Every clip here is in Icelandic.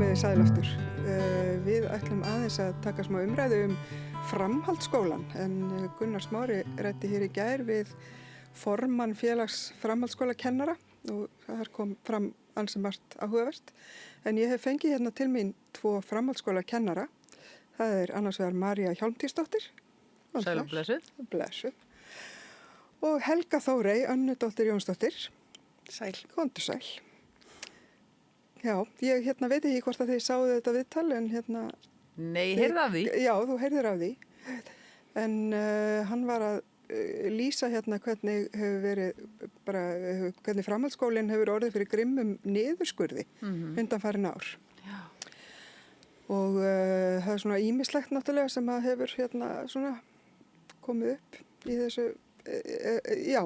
Komiði sæl aftur. Við ætlum aðeins að taka smá umræðu framhaldsskólan en Gunnar Smári ræddi hér í gær við formann félags framhaldsskólakennara og þar kom fram ansi margt áhugavert. En ég hef fengið hérna til mín 2 framhaldsskólakennara. Það annars vegar María Hjálmtýsdóttir. Sæl og blessuð. Blessuð. Og Helga Þórey, Önnudóttir Jónsdóttir. Sæl. Komdu sæl. Já, ég veit ekki hvort að þið sáðu þetta viðtal en Nei, heyrði af því. Já, þú heyrðir af því. En hann var að lýsa hvernig hefur verið hvernig framhaldsskólinn hefur orðið fyrir grimmum niðurskurði undanfarin ár. Já. Og það svona ýmislegt náttúrulega sem að hefur svona komið upp í þessu já,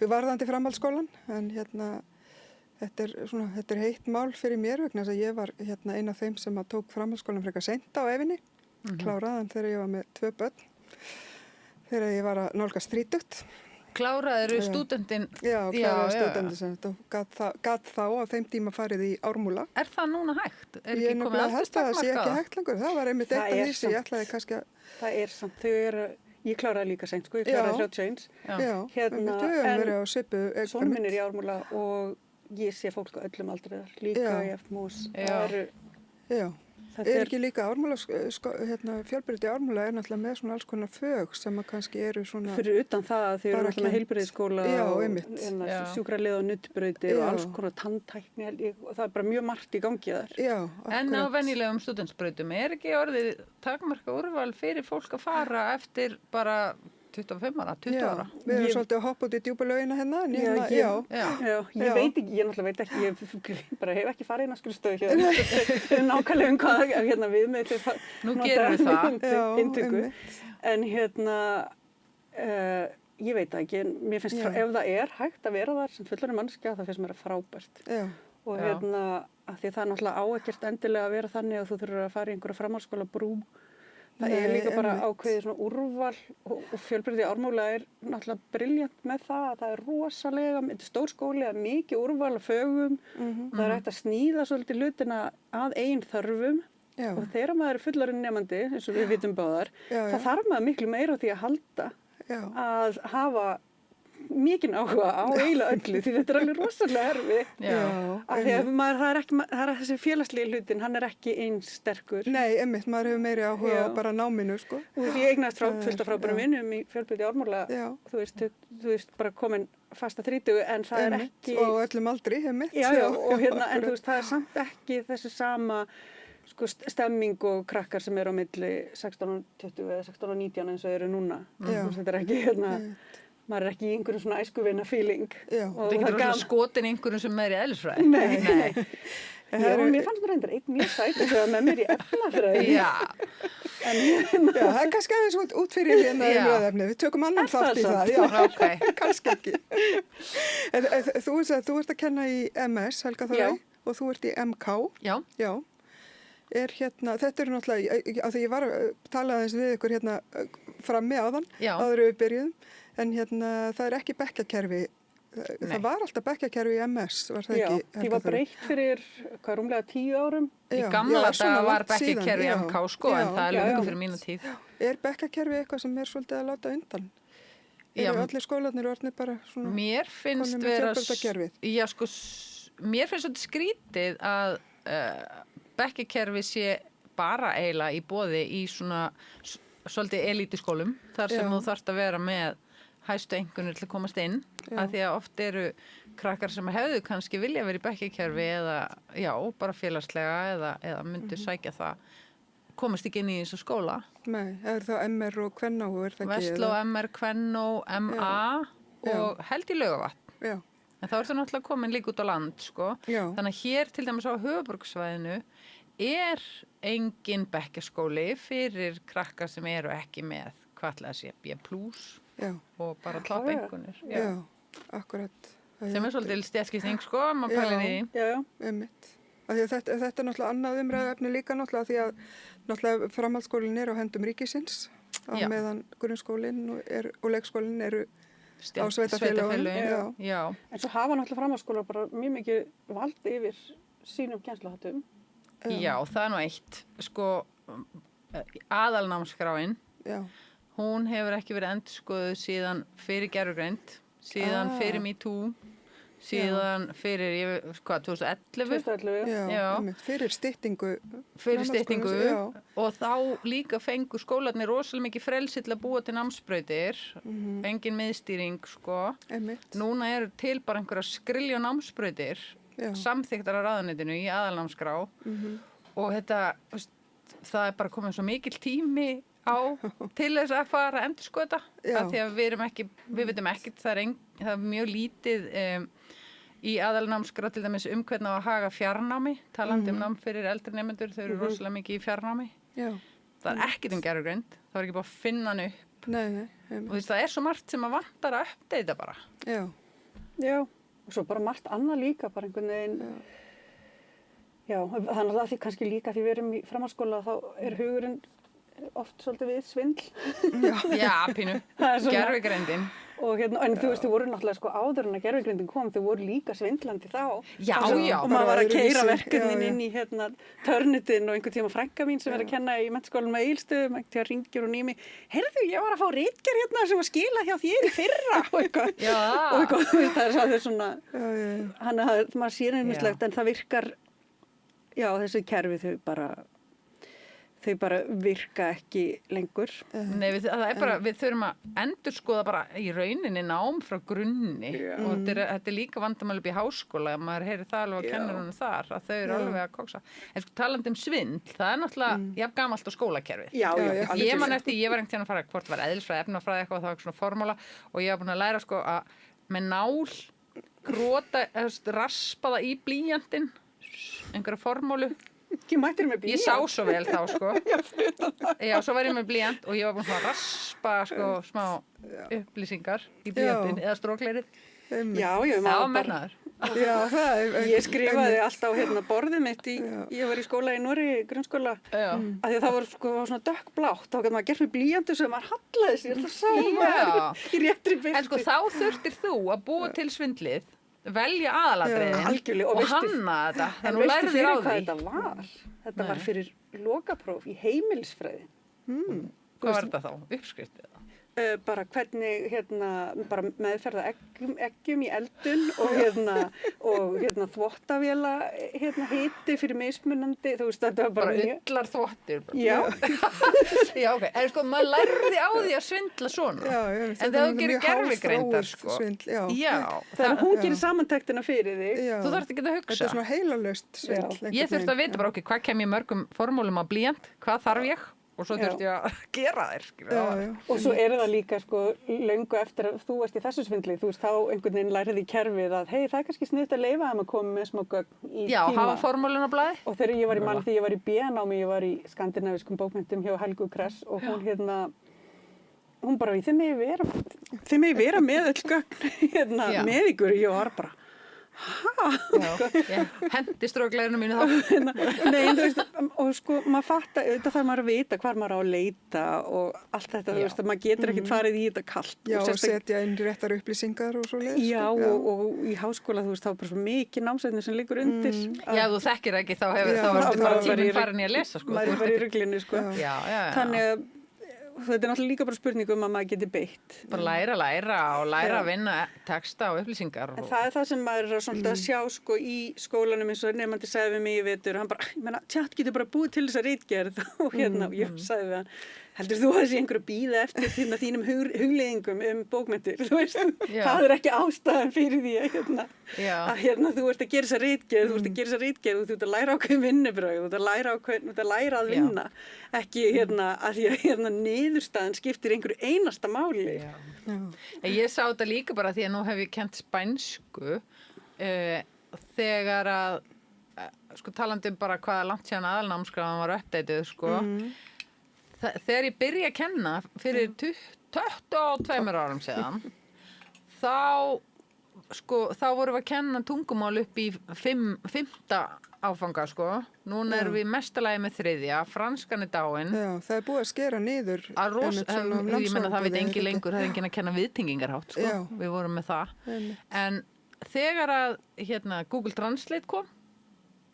við varðandi framhaldsskólan en þetta er heitt mál fyrir mér vegna þess að ég var ein af þeim sem að tók framhaldsskólan frekar seint á ævinni, kláraðan þegar ég var með 2 börn, þegar ég var að nálgast 30. Kláraðirðu stúdentinn? Já, kláraði stúdentinn sem þetta gat þá á þeim tíma farið í Ármúla. Er það núna hægt? Er Ég ekki komið það sé ekki hægt lengur, það var einmitt eitt af því sem ég ætlaði kannski að... Það samt, ég kláraði líka seint, ég kláraði 31. Já, við höfum verið á svipu. Sonur minn í Ármúla og ég sé fólk á öllum aldriðar, líka í FMÚS. Já, ekki líka Ármúla, fjölbreytti Ármúla náttúrulega með svona alls konar fög sem að kannski eru svona... Fyrir utan það að þið eru náttúrulega með heilbrigðisskóla og sjúkralið og nuddbrautir og alls konar tanntækni og það bara mjög margt í gangi þar. Já, en á venjulegum stúdentsbrautum ekki orðið takmarka úrval fyrir fólk að fara eftir bara 25 ára, 20 ára. Við erum svolítið að hoppa út í djúpa laugina Ég veit ekki, ég náttúrulega veit ekki, ég bara hef ekki farið inn á skrifstofu nákvæmlega hvað við með Nú gerum við það. Inntöku. En ég veit ekki, mér finnst ef það hægt að vera þar sem fullorðin manneskja, það finnst mér frábært. Og af því það náttúrulega á ekkert endilega að vera þannig að þú þurfur að fara í einhverja framhaldsskóla brú. Það líka bara ákveðið svona úrval og fjölbreytti Ármúla náttúrulega brilljant með það að það rosalega, þetta er stór skóli, það mikið úrval af fögum, það hægt að sníða svolítið hlutina að eigin þörfum og þegar maður fullorðinn nemandi, eins og við vitum báðar, það þarf maður miklu meira á því að halda að hafa mikinn áhuga á eiginlega öllu því þetta er alveg rosalega erfitt af því að það er þessi félagslegi hlutin, hann er ekki eins sterkur. Nei, einmitt, maður hefur meiri áhuga á bara náminu, sko. Ég eignast fullt af frábærum vinnum í fjölbreytti Ármúla, þú veist, bara komin fasta 30 en það er ekki... Og öllum aldri, einmitt. Og en þú veist, það er samt ekki þessi sama stemming og krakkar sem eru á milli 16 og 20 eða 16 og 19 eins og eru núna. Þetta er ekki maður er ekki í einhverjum svona æskuvina feeling. Það getur skotin einhverjum sem er í eðlisfræði. Nei. Mér fannst mér reyndar einn mjög sætt þegar með mér í efnafræði. Það er kannski aðeins út fyrir umræðefni. Við tökum annan þátt í það. Já, kannski ekki. Þú ert að kenna í MS, Helga Þórey, og þú ert í MK. Já. Þetta náttúrulega, af því ég var að tala aðeins við ykkur frammi áðan, áður við byrjuðum. En það er ekki bekkjakerfi, það var alltaf bekkjakerfi í MS, var það ekki? Já, því var breytt fyrir, rúmlega 10 árum. Í gamla daga var bekkjakerfi í MK, en það er löngu fyrir mína tíð. Er bekkjakerfi eitthvað sem er svolítið að láta undan? Eru allir skólarnir orðnir bara svona? Mér finnst mér finnst þetta skrítið að bekkjakerfi sé bara eiginlega í boði í svona svolítið elítiskólum, þar sem þú þarft að vera með hæstu einkunnir til að komast inn, af því að oft eru krakkar sem hefðu kannski vilja verið í bekkjakerfi eða, bara félagslega eða myndu sækja það, komast ekki inn í þessu skóla. Nei, er það MR og Kvennó, er það ekki? Vestló, MR, Kvennó, MA og held í Laugavatn. Já. En þá ertu náttúrulega komin líka út á land, sko. Já. Þannig að hér til dæmis á höfuðborgarsvæðinu er engin bekkjaskóli fyrir krakkar sem eru ekki með hvað ætlaði að sé B+ og bara topp einkunnir. Já, akkurat. Sem er svolítið stéttskipting, sko, maður pælir í því. Já, einmitt. Þetta er náttúrulega annað umræðuefni líka náttúrulega því að náttúrulega framhaldsskólinn er á hendum ríkisins á meðan grunnskólinn og leikskólinn eru á sveitarfélögum. En svo hafa náttúrulega framhaldsskólar bara mjög mikið vald yfir sínum kennsluháttum. Já, það nú eitt. Sko, aðalnámskráin, hún hefur ekki verið endurskoðuð síðan fyrir gervigreind, síðan fyrir MeToo, síðan fyrir, 2011? 2011, já. Fyrir styttingu. Fyrir styttingu og þá líka fengu skólarnir rosalega mikið frelsi til að búa til námsbrautir, engin miðstýring, sko. Núna eru til bara einhverja skrilja námsbrautir, samþykktar af ráðuneytinu í aðalnámskrá og þetta, það bara komið svo mikill tími til þess að fara að endurskoða þetta, af því að við vitum ekkert, það er mjög lítið í aðalnámskrá til dæmis hvernig á að haga fjarnámi, talandi nám fyrir eldri nemendur, þau eru rosalega mikið í fjarnámi. Það er ekkert gervigreind, það er ekki bara að finna hann upp. Og það er svo margt sem að vantar að uppdata bara. Já, og svo bara margt annað líka, bara einhvern veginn. Já, þannig að því kannski líka því við erum í framhaldsskóla þá er hugurinn oft svolítið við svindl. Já, pínu, gervigreindin. Og en þú veist, þau voru náttúrulega sko áður en að gervigrindin kom, þau voru líka svindlandi þá. Já. Og maður var að keyra verkefnin inn í Turnitin og einhvern tíma frænka mín sem er að kenna í menntaskólanum að Egilsstöðum, einhvern tíma ringir hún í mig, heyrðu, ég var að fá ritgerð sem var skilað hjá þér í fyrra og eitthvað. Og eitthvað, það er svona, hann að maður sér einmislegt en það virkar, já, þessi kerfi þau bara virka ekki lengur. Nei, það er bara, við þurfum að endurskoða bara í rauninni nám frá grunni og þetta er líka vandamál upp í háskóla, maður heyrir það alveg að kennurunum þar, að þau eru alveg að koksa. En sko talandi svindl, það er náttúrulega jafn gamalt á skólakerfið. Já. Ég man eftir, ég var einhvern tímann að fara, hvort var eðlisfræði, efnafræði eitthvað, það var svona formúla og ég var búin að læra sko að með nál, raspa það í blýantinn, einhverja formúlu. Ég sá svo vel þá sko. Já, svo var ég með blýant og ég var búin að raspa sko smá upplýsingar í blýantin eða strókleirið. Já, það var mennaður. Ég skrifaði alltaf á borðið mitt ég var í skóla í Noregi, grunnskóla af því að það var sko svona dökkblátt þá gæti maður gert með blýantu sem maður hallaði sér það sá maður í réttri birtu. En sko þá þurftir þú að búa til svindlið, velja aðalatriðin og hanna þetta. En veistu fyrir hvað þetta var? Þetta var fyrir lokapróf í heimilisfræði. Hvað var þetta þá? Uppskriftið það? Bara hvernig bara meðferða eggjum í eldun og þvottavéla hiti fyrir mismunandi, þú veist þetta var bara ullar þvottir. Já. Já, ok. En sko maður lærði á því að svindla svona. En þegar þú gerir gervigreindar sko. Já. Þegar hún gerir samantektina fyrir þig. Þú þarft ekki að hugsa. Þetta er svona heilalöst svindl. Ég þurfti að vita bara hvað kem ég mörgum formúlum á blýant, hvað þarf ég? Og svo þurfti ég að gera þér. Og svo er það líka sko löngu eftir að þú varst í þessu svindli, þú veist þá einhvern veginn lærið í kerfið að hei það er kannski sniðugt að leyfa þeim að koma með smá gögn í tíma. Já, hafa formúlun á blaði. Og þegar ég var í B-námi, ég var í skandinavískum bókmenntum hjá Helgu Kress og hún bara þið megi vera með öll gögn með ykkur, ég var bara hendi strókleirinu mínu þá. Nei, þú veist, og sko maður fatta, auðvitað þarf maður að vita hvar maður á að leita og allt þetta, þú veist, maður getur ekkert farið í þetta kalt. Já, og setja inn réttar upplýsingar og svo leið. Já, og í háskóla, þú veist, þá er bara svo mikið námsefni sem liggur undir. Já, þú þekkir ekki, þá ertu bara tíminn farin í að lesa, sko. Maður er bara í ruglinu, sko. Já. Þannig að þetta er náttúrulega líka bara spurning að maður geti beitt. Bara læra að vinna texta og upplýsingar. En það er það sem maður er svolítið að sjá sko í skólanum eins og nefnandi sagði við mig í vetur, hann bara, chat getur bara búið til þessa ritgerð og ég sagði við hann, heldur þú að þessi einhver að bíða eftir þínum hugleiðingum bókmenntir, þú veist, það er ekki ástæðan fyrir því að þú ert að gera þessa ritgerð, þú ert að læra ákveðin vinnubrögð, þú ert að læra að vinna, ekki að því að niðurstaðan skiptir einhverju einasta máli. Ég sá þetta líka bara því að nú hef ég kennt spænsku þegar að, sko talandi bara hvaða langt síðan aðalnámskráin var uppdeituð, sko, þegar ég byrja að kenna fyrir 22 árum síðan þá vorum við að kenna tungumál upp í 5. áfanga sko. Núna erum við mestalagi með 3. franskan er dáin. Já, það er búið að skera niður. Ég menna það veit engin lengur, það er engin að kenna viðtengingarhátt sko. Við vorum með það. En þegar að Google Translate kom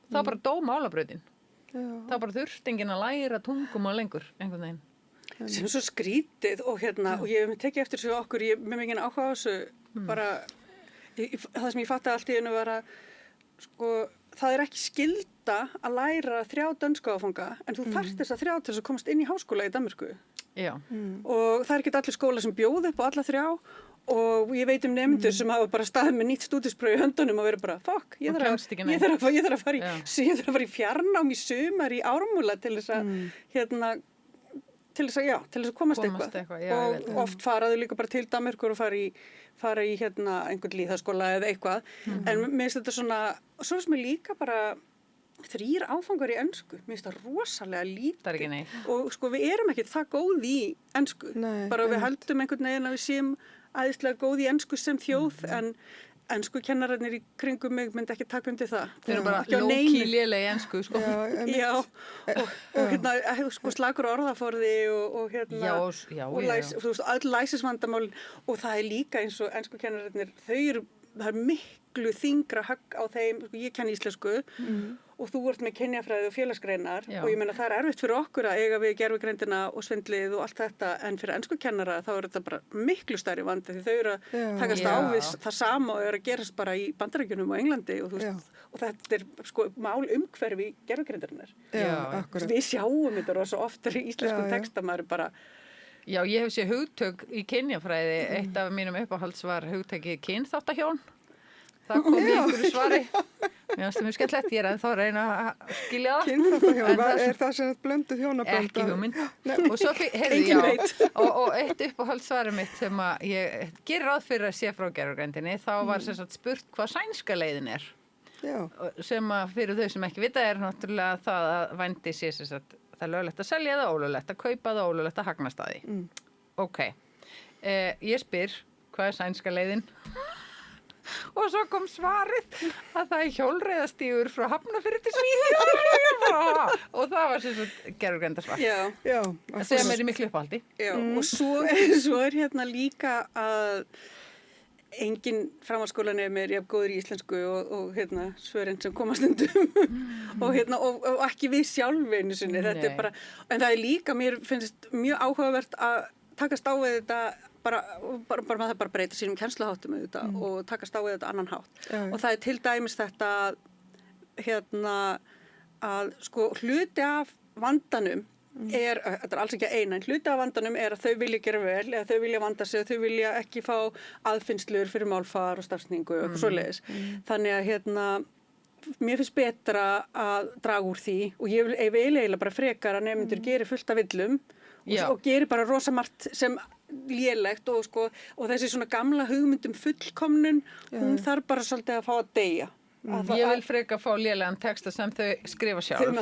þá bara dó málabrautin. þá bara þurfti enginn að læra tungumál lengur, einhvern veginn. Sem svo skrítið og og ég hef tekið eftir þessu okkur, ég með mikið áhuga á þessu, bara, það sem ég fattaði allt í einu var að, sko, það ekki skylda að læra 3 dönsku áfanga, en þú þarft þess að 3 til þess að komast inn í háskóla í Danmörku. Já. Og það ekki allir skóla sem bjóð upp á alla 3 og ég veit nemendur sem hafa bara staðið með nýtt stúdíspróf í höndunum og verið bara, fuck, ég þarf að fara í fjarnám í sumar í Ármúla til þess að, til þess að komast eitthvað. Og oft faraðu líka bara til Danmerkur og fara í einhvern lýðháskóla eða eitthvað. En mér finnst þetta svona, og svo finnst mér líka bara 3 áfangar í ensku. Mér finnst það rosalega lítið. Það ekki neitt. Og sko við erum ekkert það góð í ensku. Bara við höldum einhvern veginn að við séum æðislega góð í ensku sem þjóð, en ensku kennararnir í kringum mig myndi ekki taka undir það. Þeir eru bara low-key léleg í ensku, sko. Já, og sko slagur orðaforði og þú veist, öll læsisvandamál, og það líka eins og ensku kennararnir, það miklu þyngra högg á þeim, sko, ég kenni íslensku og þú ert með kynjafræði og félagsgreinar og ég meina það erfitt fyrir okkur að eiga við gervigreindina og svindlið og allt þetta, en fyrir enskukennara þá þetta bara miklu stærri vandi því þau eru að takast á við það sama og eru að gerast bara í Bandaríkjunum og Englandi og, og þetta sko mál umhverfi gervigreindarinnar. Við sjáum þetta rosa oft í íslenskum texta, maður bara. Já, ég hef séð hugtök í kynjafræði, eitt af mínum uppáhalds var hugtæki kynþáttahjón. Það kom í einhverju svari. Mér finnst það mjög skemmtilegt, ég ennþá að reyna að skilja það. Kynþáttahjón, er það sem blönduð hjónabönd? Ekki hugmynd. Og svo heyrði og eitt uppáhalds svari mitt sem að ég gerir ráð fyrir að sé frá gervigreindinni, þá var sem sagt spurt hvað sænska leiðin er. Sem að fyrir þau sem ekki vita náttúrulega það að vændi sé sem sagt það löglegt að selja það, ólöglegt að kaupa það, ólöglegt að hagnast að því. Ok. Ég spyr, hvað sænska leiðin? Og svo kom svarið að það hjólreiðastígur frá Hafnarfirði til Svíþjóðar. Og það var sem sagt gervigreindarsvar. Sem í miklu uppáhaldi. Og svo hérna líka að engin framhaldsskólanemir jafn góður í íslensku og hérna svörin sem koma stundum og ekki við sjálf einu sinni. Þetta bara, en það líka, mér finnst mjög áhugavert að takast á við þetta maður það bara breyta sínum kennsluháttum og takast á við þetta annan hátt. Og það til dæmis þetta hérna að sko hluti af vandanum þetta alls ekki eina, en hluti af vandanum að þau vilja gera vel, eða þau vilja vanda sig, þau vilja ekki fá aðfinnslur fyrir málfar og starfsningu og eitthvað svoleiðis. Þannig að hérna, mér finnst betra að draga úr því og ég vil eiginlega bara frekar að nemendur geri fullt af villum og geri bara rosa margt sem lélegt og þessi svona gamla hugmyndum fullkomnun, hún þarf bara svolítið að fá að deyja. Ég vil freka fá lélegan texta sem þau skrifa sjálf.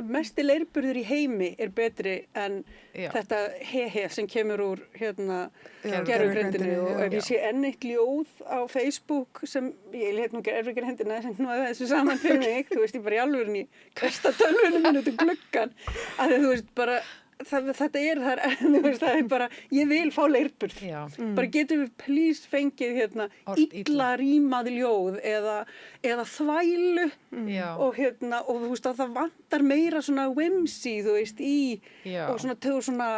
Mesti leirburður í heimi betri en þetta sem kemur úr gervigreindinni og ef ég sé enn eitt ljóð á Facebook sem ég lét nú gervigreindina hendina sem nú þessu saman fyrir mig, þú veist ég bara í alvörunni kasta tölvunum minn út um gluggann að þú veist bara þetta það bara, ég vil fá leirburð. Bara getum við please fengið illa rímað ljóð eða þvælu og og þú veist að það vantar meira svona whimsy, þú veist, og svona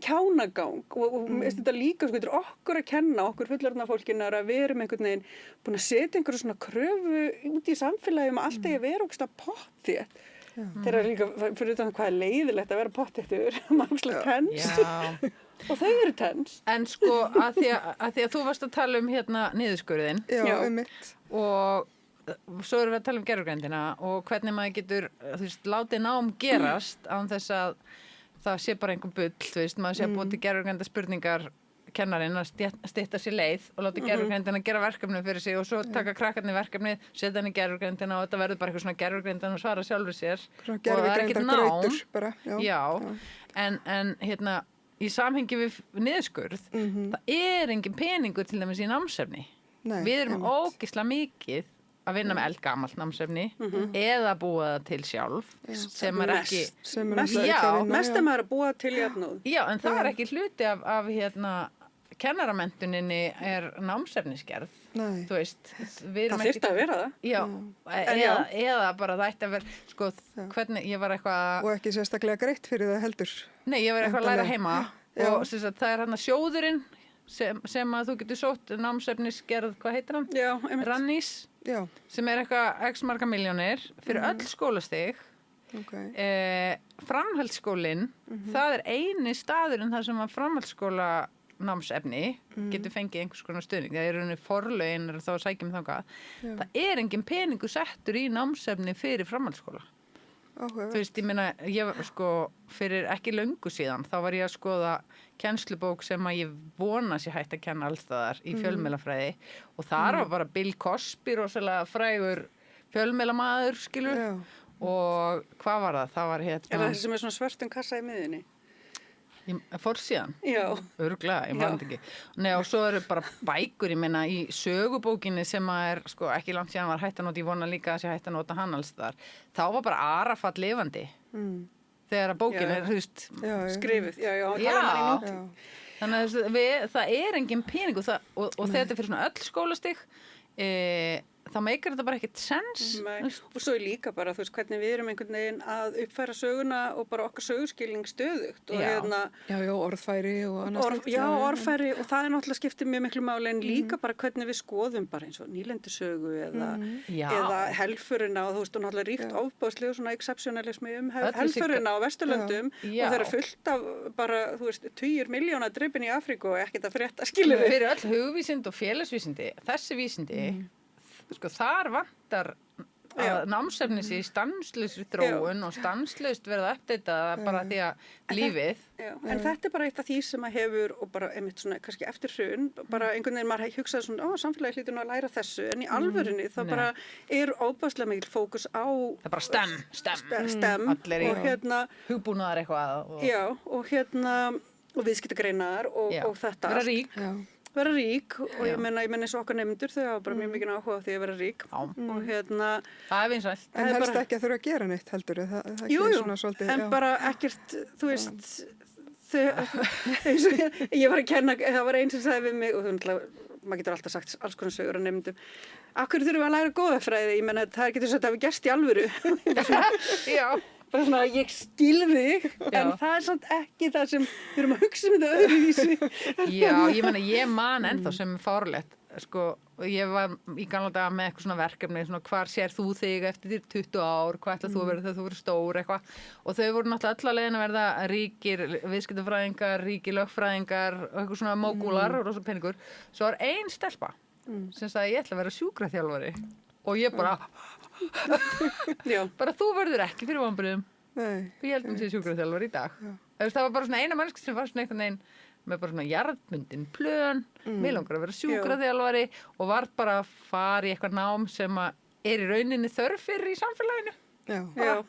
kjánagang og þetta líka þetta okkur að kenna, okkur fullorðna fólkinu að við erum einhvern veginn búin að setja einhverju svona kröfu út í samfélagi um alltaf að vera okkur pottþétt. Þeirra líka fyrir utan hvað leiðilegt að vera pottþéttur, margslega tens og þau eru tens. En sko að því að þú varst að tala um niðurskurðinn og svo erum við að tala um gervigreindina og hvernig maður getur látið nám gerast án þess að það sé bara einhver bull, þú veist, maður sé að búið til gervigreinda spurningar kennarinn að stytta sér leið og láta gervigreindina gera verkefni fyrir sig og svo taka krakkarnir verkefni, setja hann í gervigreindina og þetta verður bara eitthvað svona gervigreindin og svara sjálfur sér og það ekkert nám. En hérna í samhengi við niðurskurð, það engin peningur til dæmis í námsefni. Við erum ógeðslega mikið að vinna með eldgamalt námsefni eða búa það til sjálf sem ekki mest að maður að búa til jafnóð. Já, en það ekki hluti af kennaramenntuninni námsefnisgerð. Nei. Þú veist, það þyrfti að vera það. Já, eða bara það ætti að vera, sko, hvernig ég var eitthvað... Og ekki sérstaklega greitt fyrir það heldur. Nei, ég var eitthvað að læra heima og það er hann sjóðurinn sem að þú getur sótt námsefnisgerð, hvað heitir hann? Já, Rannís, sem er eitthvað x marga milljónir fyrir öll skólastig. Framhaldsskólinn, það er eini staðurinn þar sem að framhaldsskóla námsefni getur fengið einhvers konar stuðning. Það er forlögin þá að sækja þangað. Það er engin peningu settur í námsefni fyrir framhaldsskóla. Þú veist, ég meina, fyrir ekki löngu síðan, þá var ég að skoða kennslubók sem að ég vona sér hægt að kenna allstaðar í fjölmiðlafræði og þar var bara Bill Cosby, rosalega frægur fjölmiðlamaður, skilur, og hvað var það? Það var Er það þessi sem er svona svörtum kassa í miðunni? Forsíðan? Já. Örugglega, ég man ekki. Nei, og svo eru bara bækur, ég meina, í sögubókinni sem að er, ekki langt síðan var hægt að nota, ég vona líka að sé hægt að nota hann alls þar. Þá var bara Arafat lifandi. Þegar að bókin er, þú veist, skrifuð. Já. Þannig að það er engin pening og þegar þetta er fyrir svona öll skólastig, þá meikar þetta bara ekkert sens. Og svo er líka bara, þú veist, hvernig við erum einhvern veginn að uppfæra söguna og bara okkar sögurskilning stöðugt. Og orðfæri og annars. Orðfæri og það er náttúrulega skiptir mjög miklu máli en líka bara hvernig við skoðum bara eins og nýlendusögu eða helfurina og þú veist, og náttúrulega ríkt ofbáðslega svona exceptionalismi helfurina á Vesturlöndum og þeir eru fullt af bara, þú veist, 20 milljóna drepin í Afríku og ekkert að frétta skilur við. Fyrir öll hugvísind og félagsvísindi, þessi vísindi þar vantar að námsefni sé stanslausri þróun og stanslaust verða að uppdata bara því að lífið. En þetta er bara eitt af því sem að hefur og bara einmitt svona kannski eftir hrun, bara einhvern veginn maður hugsaði svona, samfélagi hlýtur nú að læra þessu, en í alvörunni þá bara er óbærslega mikil fókus á... Það er bara STEM. Allir í hugbúnaðar eitthvað. Og viðskiptagreinar og þetta. Vera rík og ég meina eins og okkar nefndur þau hafa bara mjög mikið áhuga á því að vera rík og það er vinsælt en helst ekki að þurfa að gera neitt heldur jú, en bara ekkert þú veist ég var að kenna, það var einn sem sagði við mig og maður getur alltaf sagt alls konar sögur á nefndum af hverju þurfum við að læra góðafræði, ég meina það getur sagt að við gerst í alvöru bara svona ég skil þig en það er samt ekki það sem við erum að hugsa þetta öðruvísi ég man ennþá sem fárlegt ég var í gamla daga með eitthvað svona verkefni svona hvar sér þú þig eftir 20 ár hvað ætlar þú að vera þegar þú verður stór eitthvað og þau voru náttúrulega öll að leiðin að verða ríkir viðskiptafræðingar, ríkir lögfræðingar og eitthvað svona mógúlar og rosa peningur svo var ein stelpa sem sagði ég ætla að vera sjúkraþjálfari og ég bara bara þú verður ekki fyrir vonbrigðum ég held að sé sjúkraþjálfari í dag það var bara svona eina mannski sem var svona einhvern veginn með bara svona jarðbundin plön mig langar að vera sjúkraþjálfari og var bara að fara í eitthvað nám sem er í rauninni þörf fyrir í samfélaginu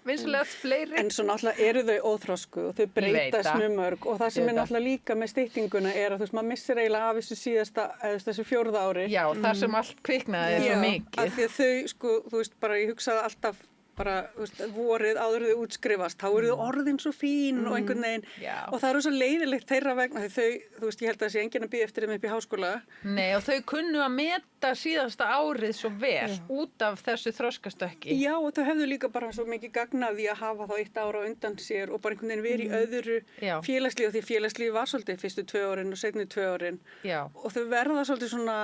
vinsulegast fleiri en svo náttúrulega eru þau óþrosku og þau breytast mjög mörg og það sem er náttúrulega líka með styttinguna er að þú veist maður missir eiginlega af þessu síðasta eða þessu 4. ári þar sem allt kviknaði svo mikið af því að þau þú veist bara ég hugsaði alltaf bara, þú veist, vorið áður þau útskrifast, þá eru þau orðin svo fín og einhvern veginn, og það eru svo leiðilegt þeirra vegna, því þau, þú veist, ég held að það sé enginn að bíða eftir þeim upp í háskóla. Nei, og þau kunnu að meta síðasta árið svo vel út af þessu þroskastökki. Já, og þau hefðu líka bara svo mikið gagnaði að hafa þá 1 ár á undan sér og bara einhvern veginn verið í öðru félagslífi, og því félagslífi var svolítið fyrstu 2 árin og seinni 2 árin. Og þau verða svolítið svona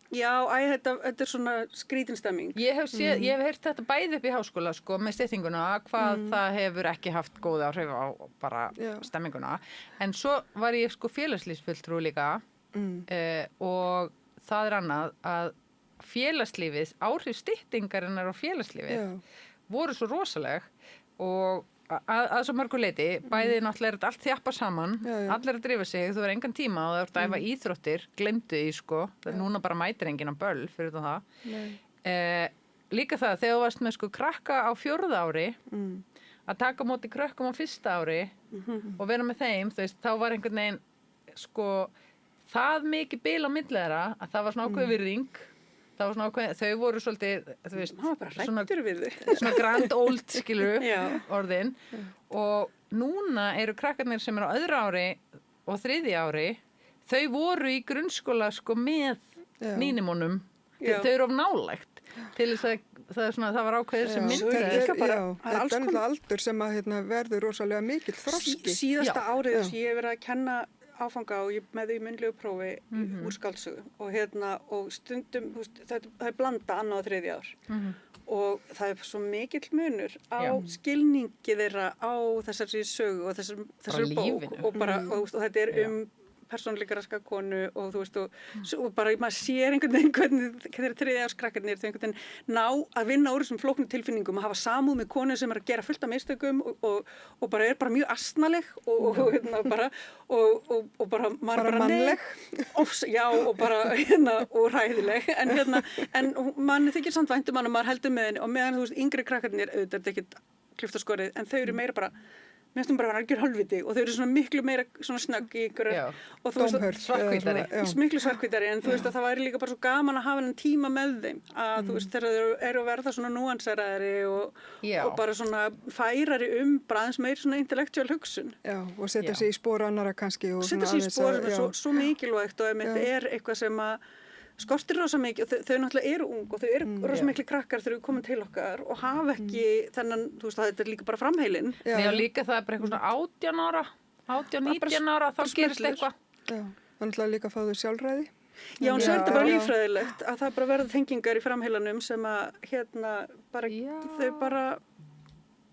já, þetta er svona skrítinstemming. Ég hef heyrt þetta bæði upp í háskóla sko, með styttinguna, hvað það hefur ekki haft góð áhrif á bara stemminguna. En svo var ég sko félagslífsfulltrúi líka og það er annað að félagslífið, áhrif styttingarinnar á félagslífið voru svo rosaleg og að svo mörgu leiti, bæði náttúrulega er þetta allt þjappa saman, allir að drifa sig, þú verður engan tíma og það ert að æfa íþróttir, glemdu því sko, núna bara mætir enginn á böll fyrir það. Líka það, þegar þú varst með sko krakka á 4. ári, að taka á móti krökkum á 1. ári og vera með þeim, þú veist, þá var einhvern veginn sko, það mikið bil á milli þeirra að það var svona ákveðið virðing. Það var svona ákveðið, þau voru svolítið, þú veist, svona grand old, skilur, orðin. Og núna eru krakkarnir sem eru á 2. ári og 3. ári, þau voru í grunnskóla sko með mínimunum, þau eru of nálægt til þess að það var ákveðið sem myndi. Það er náttúrulega aldur sem að verður rosalega mikill þroski. Síðasta árið sem ég hef verið að kenna áfanga og ég með því munnlegu prófi úr skáldsögu og stundum, það er blanda annað og þriðja ár. Og það er svo mikill munur á skilningi þeirra á þessari sögu og þessari bók og þetta er persónuleika raska konu og þú veist og bara maður sér einhvern veginn hvernig þeirra þriðja árs krakkarnir þau einhvern veginn ná að vinna úr þessum flóknu tilfinningum að hafa samúð með konu sem að gera fullt af mistökum og bara er bara mjög astnaleg og bara maður bara mannleg og bara og hræðileg en manni þykir samt vænt um hann og maður heldur með henni og meðan þú veist yngri krakkarnir auðvitað er ekkert kliftaskorið en þau eru meira bara mér finnst bara algjör hálfviti og þau eru svona miklu meira svona snögg í einhverju og þú veist svarthvítari miklu svarthvítari en þú veist að það væri líka bara svo gaman að hafa en tíma með þeim að þú veist þegar þau eru að verða svona núanseraðari og bara svona færari bara aðeins meir svona intellectual hugsun og setja sig í spor annara kannski og setja sig í spor sem er svo mikilvægt og þetta er eitthvað sem að skortir rosa mikið og þau náttúrulega eru ung og þau eru rosa miklu krakkar þegar þau komin til okkar og hafa ekki þennan, þú veist, þetta er líka bara framheilin. Já, líka það er bara eitthvað svona 18-19 ára, þá gerist eitthvað. Já, þannig að líka fá þau sjálfræði. Já, en svo er þetta bara líffræðilegt að það bara verða tengingar í framheilanum sem að bara, þau bara...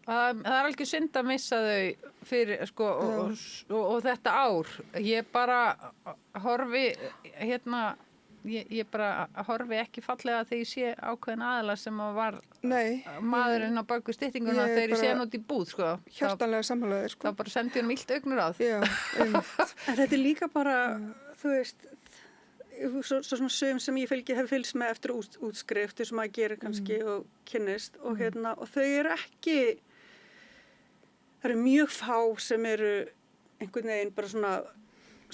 Það er alveg synd að missa þau fyrir, sko, og þetta ár. Ég bara horfi, Ég bara horfi ekki fallega þegar ég sé ákveðin aðila sem var maðurinn á baku styttinguna þegar ég sé hann út í búð, sko. Hjartanlega sammálaðir, sko. Það bara sendi hann illt augnur á því. En þetta er líka bara, þú veist, svona sögum sem ég hef fylgst með eftir útskrift sem maður gerir kannski og kynnist og þau eru ekki, það eru mjög fá sem eru einhvern veginn bara svona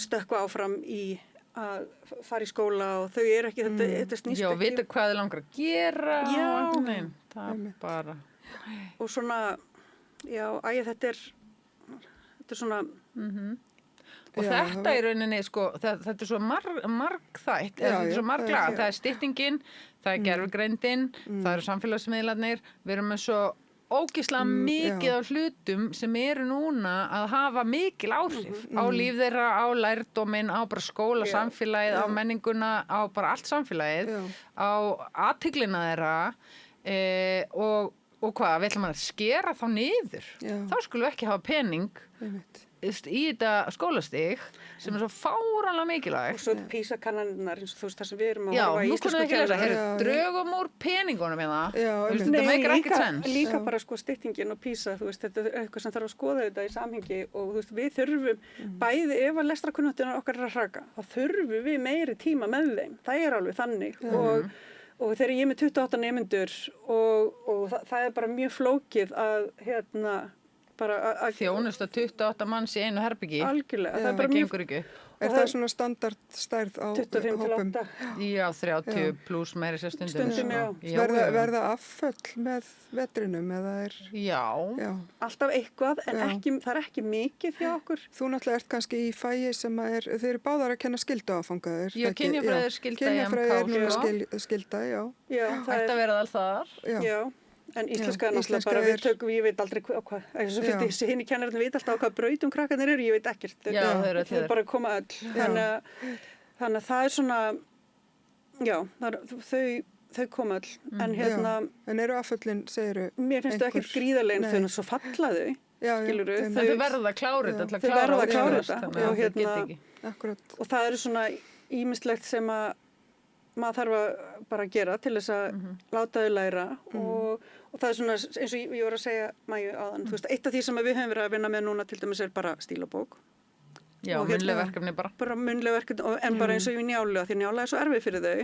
stökkva áfram í að fara í skóla og þau eru ekki þetta snýst ekki. Já, vita hvað þau langar að gera og einhvern veginn, það bara. Og svona, þetta er svona. Og þetta í rauninni, sko, þetta er svo margþætt, þetta er svo marglaga, það er styttingin, það er gervigreindin, það eru samfélagsmiðlarnir, við erum með svo ógeðslega mikið af hlutum sem eru núna að hafa mikil áhrif á líf þeirra, á lærdóminn, á bara skóla, samfélagið, á menninguna, á bara allt samfélagið, á athyglinna þeirra og hvað, við ætlum að skera þá niður. Þá skulum við ekki hafa pening í þetta skólastig sem er svo fáránlega mikilvægt. Og svo PISA-kannanirnar eins og þú veist það sem við erum að horfa í íslensku kennara. Drögum úr peningunum hérna. Þetta meikir ekkert sens. Líka bara sko styttingin og PISA, þú veist, þetta er eitthvað sem þarf að skoða þetta í samhengi og þú veist, við þurfum bæði ef að lestrarkunnáttunar okkar er að hraka, þá þurfum við meiri tíma með þeim. Það er alveg þannig og þegar ég er með 28 nemendur og það er bara mjög flókið að þjónusta 28 manns í einu herbyggi. Algjörlega. Það gengur ekki. Er það svona standardstærð á 25-8? Já, 30 pluss meiri sér stundum. Verða afföll með vetrinum eða er... Já. Alltaf eitthvað, en það er ekki mikið hjá okkur. Þú náttúrulega ert kannski í fæi sem að þeir eru báðar að kenna skylduáfangaðir. Já, kynjafræði er skylda í MK. Kynjafræði er núna skylda, já. Ætti að vera alls þar. Já. En íslenska er náttúrulega bara, við tökum, ég veit aldrei hvað, eins og fyrir þessi hinn í kennarinn veit alltaf hvað brautum krakkarnir eru, ég veit ekkert. Þau er bara að koma öll. Þannig að það er svona, þau koma öll. En eru afföllin, segiru? Mér finnst þau ekkert gríðarlegin, þau er svo falla þau, skiluru. Þau verða að klára þetta, þau verða að klára þetta. Og það eru svona ýmislegt sem að maður þarf að bara gera til þess að láta þau læra og það er svona eins og ég var að segja Maju áðan, þú veist, eitt af því sem við höfum verið að vinna með núna til dæmis er bara stílabók. Já, munnleg verkefni bara. Bara munnleg verkefni, en bara eins og í Njálu, því Njála er svo erfið fyrir þau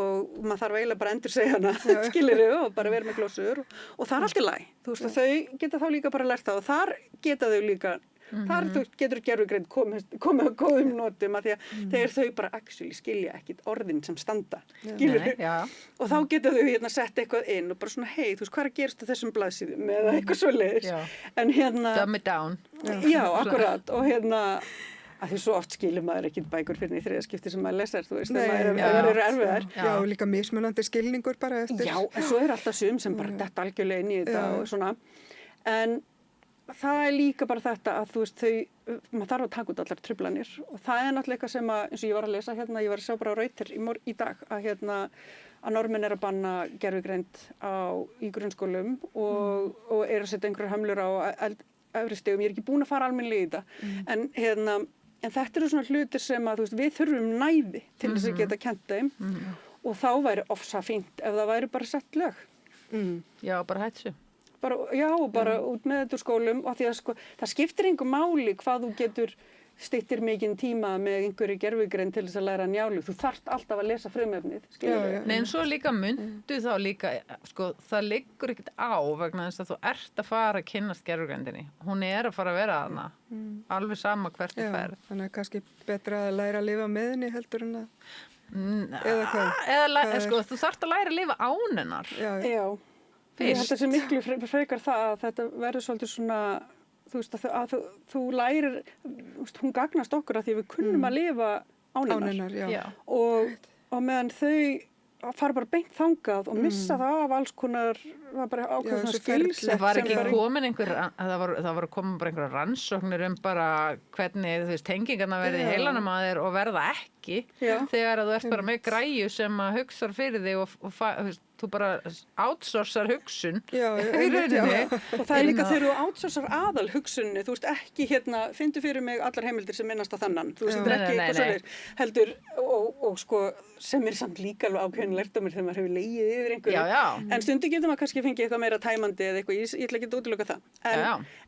og maður þarf eiginlega bara að endursegja hana, skilurðu, og bara vera með glósur og það er allt í lagi, þú veist, og þau geta þá líka bara lært það og þar geta þau líka þar getur gervigreind komið á góðum notum að því að þegar þau bara actually skilja ekkit orðin sem standa og þá geta þau sett eitthvað inn og bara svona hei, þú veist hvað er að gerast á þessum blaðsíðum eða eitthvað svoleiðis en dumb it down já, akkurat og að því svo oft skilur maður ekki bækur fyrir í þriðja skipti sem maður lesar, þú veist, þegar maður eru erfiðar. Já, líka mismunandi skilningur bara eftir. Já, en svo alltaf sum sem bara detta algjörlega inn í þetta og svona. En það líka bara þetta að þú veist maður þarf að taka út allar truflanir og það náttúrulega eitthvað sem að, eins og ég var að lesa hérna, ég var að sjá bara á Reuters í dag að Norðmenn að banna gervigreind í grunnskólum og að setja einhverjar hömlur á efri stigum. Ég ekki búin að fara almennilega í þetta en þetta eru svona hlutir sem að þú veist, við þurfum næði til þess að geta kennt þeim og þá væri ofsa fínt ef það væri bara sett lög. Já, bara hættu. Bara út með þetta úr skólum og því að það skiptir engu máli hvað þú getur styttir mikinn tíma með einhverju gervigreind til þess að læra njálu. Þú þarft alltaf að lesa frumefnið, skilurðu. Nei, en svo líka myndu þá líka, það liggur ekkert á vegna þess að þú ert að fara að kynnast gervigreindinni. Hún að fara að vera þarna, alveg sama hvert þú ferð. Þannig að kannski betra að læra að lifa með henni heldur en eða hvað? Þú þarft að læra að lifa án hennar. Já. Ég held að það sé miklu frekar það að þetta verður svolítið svona, þú veist, að þú lærir, hún gagnast okkur að því við kunnum að lifa án hennar. Og meðan þau fara bara beint þangað og missa það af alls konar, það bara ákveðna skilsett. Það var ekki komin það var að koma bara einhverja rannsóknir bara hvernig, þú veist, tengingarna verði í heilanum að þér og verða ekki þegar að þú ert bara með græju sem að hugsar fyrir þig og þú bara outsourcar hugsun í rauninni. Og það líka þegar þú outsourcar aðal hugsunni, þú veist ekki fyndu fyrir mig allar heimildir sem minnast á þannan, þú veist, þetta er ekki eitthvað svoleiðis, heldur og sem samt líka alveg ákveðin lærdómur þegar maður hefur legið yfir einhverju. En stundum getur maður kannski fengið eitthvað meira tæmandi eða eitthvað, ég ætla ekki að útiloka það.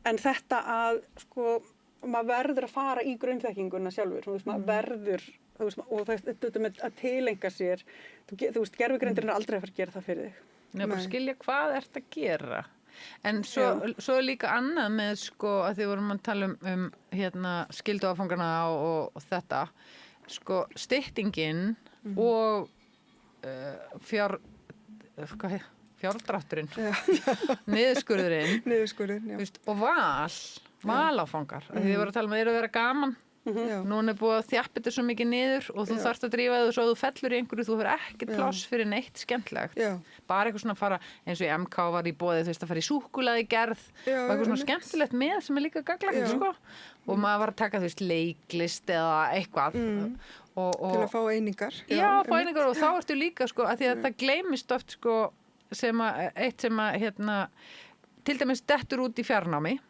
En þetta að, maður verður að fara í grunnþekkinguna sjálfur, þú veist, maður verður og þetta með að tilenga sér, þú veist, gervigreindir aldrei að fara að gera það fyrir þig. Já, bara skilja hvað ert að gera. En svo líka annað með, að því vorum að tala um skylduáfangana og þetta, styttingin og fjárdrátturinn, niðurskurðurinn, og valáfangar. Því við vorum að tala um að það eru að vera gaman. Núna búið að þjappa þetta svo mikið niður og þú þarft að drífa þig og svo þú fellur í einhverju, þú hefur ekkert pláss fyrir neitt skemmtilegt. Bara eitthvað svona að fara, eins og í MK var í boði, þú veist, að fara í súkkulaði gerð og eitthvað svona skemmtilegt með sem er líka gagnlegt, og maður var að taka, þú veist, leiklist eða eitthvað til að fá einingar. Já, fá einingar og þá ertu líka, að því að það gleymist oft, eitt sem að, til dæmis dettur út í fjarnámi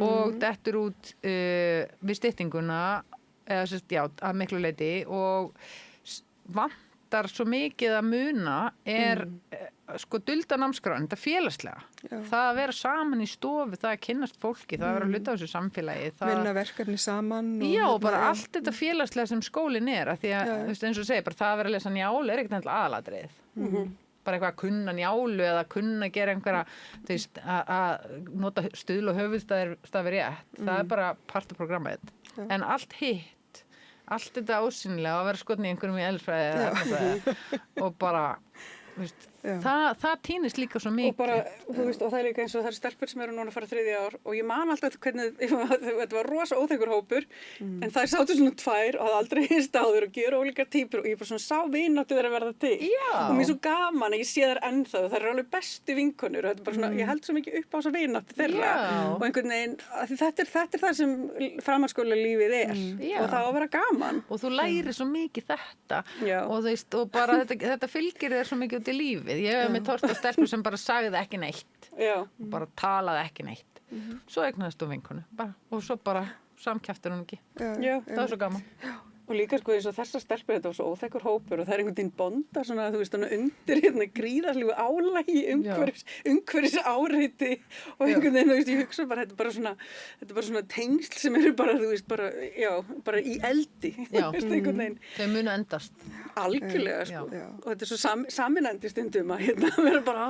og dettur út við styttinguna að miklu leyti og vantar svo mikið að muna dulda námskráin, þetta félagslega. Það að vera saman í stofu, það að kynnast fólki, það að vera hluta á þessu samfélagi. Vinna verkefni saman. Já, bara allt þetta félagslega sem skólinn að því að, eins og segir, bara það að vera að lesa njálu ekkert endilega aðalatriðið. Bara eitthvað að kunna njálu eða kunna gera einhverja, þú veist, að nota stuðl og höfuðstafi rétt. Það er bara part af programmið. En allt hitt, allt þetta ásýnilega að vera skotni í einhverjum í eðlisfræði eða efnafræði og bara, þú veist, það týnist líka svo mikið. Og bara, þú veist, og það líka eins og það stelpur sem eru núna að fara 3. ár og ég man alltaf hvernig, þetta var rosa óþekkur hópur, en þær sátu svona 2 og hafði aldrei hist áður og gera ólíkar týpur og ég bara svona sá vináttu þeirra verða til. Og mér er svo gaman að ég sé þær ennþá, þær eru alveg bestu vinkonur og þetta er bara svona, ég held svo mikið upp á þessa vináttu þeirra og einhvern veginn, þetta er það sem framhaldsskólalífið og það á að vera gaman. Og þú lærir svo mikið þetta og þú veist, og bara þetta fylgir þér svo mikið út í lífið. Ég hef með Torst og stelpur sem bara sagði ekki neitt. Bara talaði ekki neitt. Svo eignaðist þú vinkonu. Og svo bara samkjaftur hún ekki. Það var svo gaman. Og líka eins og þessar stelpur, þetta var svo óþekkur hópur og það er einhvern veginn bonda svona, þú veist, undir gríðarlegu álagi umhverfis áreiti og einhvern veginn, þú veist, ég hugsa bara, þetta er bara svona tengsl sem eru bara, þú veist, bara í eldi. Já, þau munu endast. Algjörlega, og þetta er svo saminandi stundum að vera bara,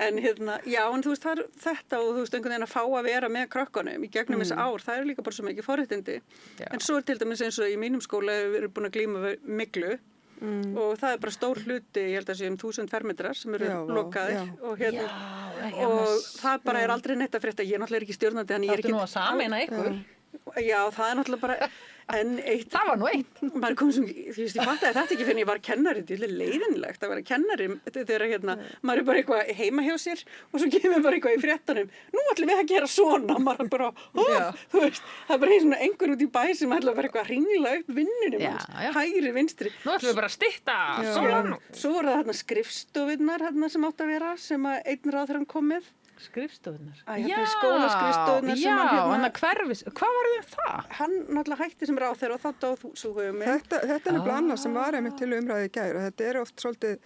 en þú veist, það er þetta og þú veist, einhvern veginn að fá að vera með krökkunum í gegnum þessi ár, það er líka bara svo mikið forréttindi. En svo er til dæmis eins og í mínum skóla hefur verið búin að glíma við myglu og það er bara stór hluti, ég held að sé 1000 fermetrar sem eru lokaðir og það bara er aldrei neitt að frétta, ég náttúrulega er ekki stjórnandi, þannig ég er ekki... Áttu nú að sameina ykkur? Já, það náttúrulega bara en eitt. Það var nú eitt. Maður kom sem, þú veist, ég fattaði þetta ekki fyrir ég var kennari, þetta er leiðinlegt að vera kennari, þegar maður bara eitthvað heima hjá sér og svo kemur bara eitthvað í fréttunum, nú ætlum við að gera svona, maður bara, þú veist, það bara svona einhver út í bæ sem ætla að vera eitthvað að hringla upp vinnunum hans, hægri, vinstri. Nú ætlum við bara að stytta. Svo voru það þarna skrifstofinnar sem átt að vera, sem að einn ráðherrann kom með. Skrifstofunar? Skólaskrifstofunar sem hann að hverfis, hvað var það? Hann náttúrulega hætti sem ráðherra og þá dóð sú hugmynd. Þetta er nefnilega annað sem var einmitt til umræði í gær og þetta er oft svolítið,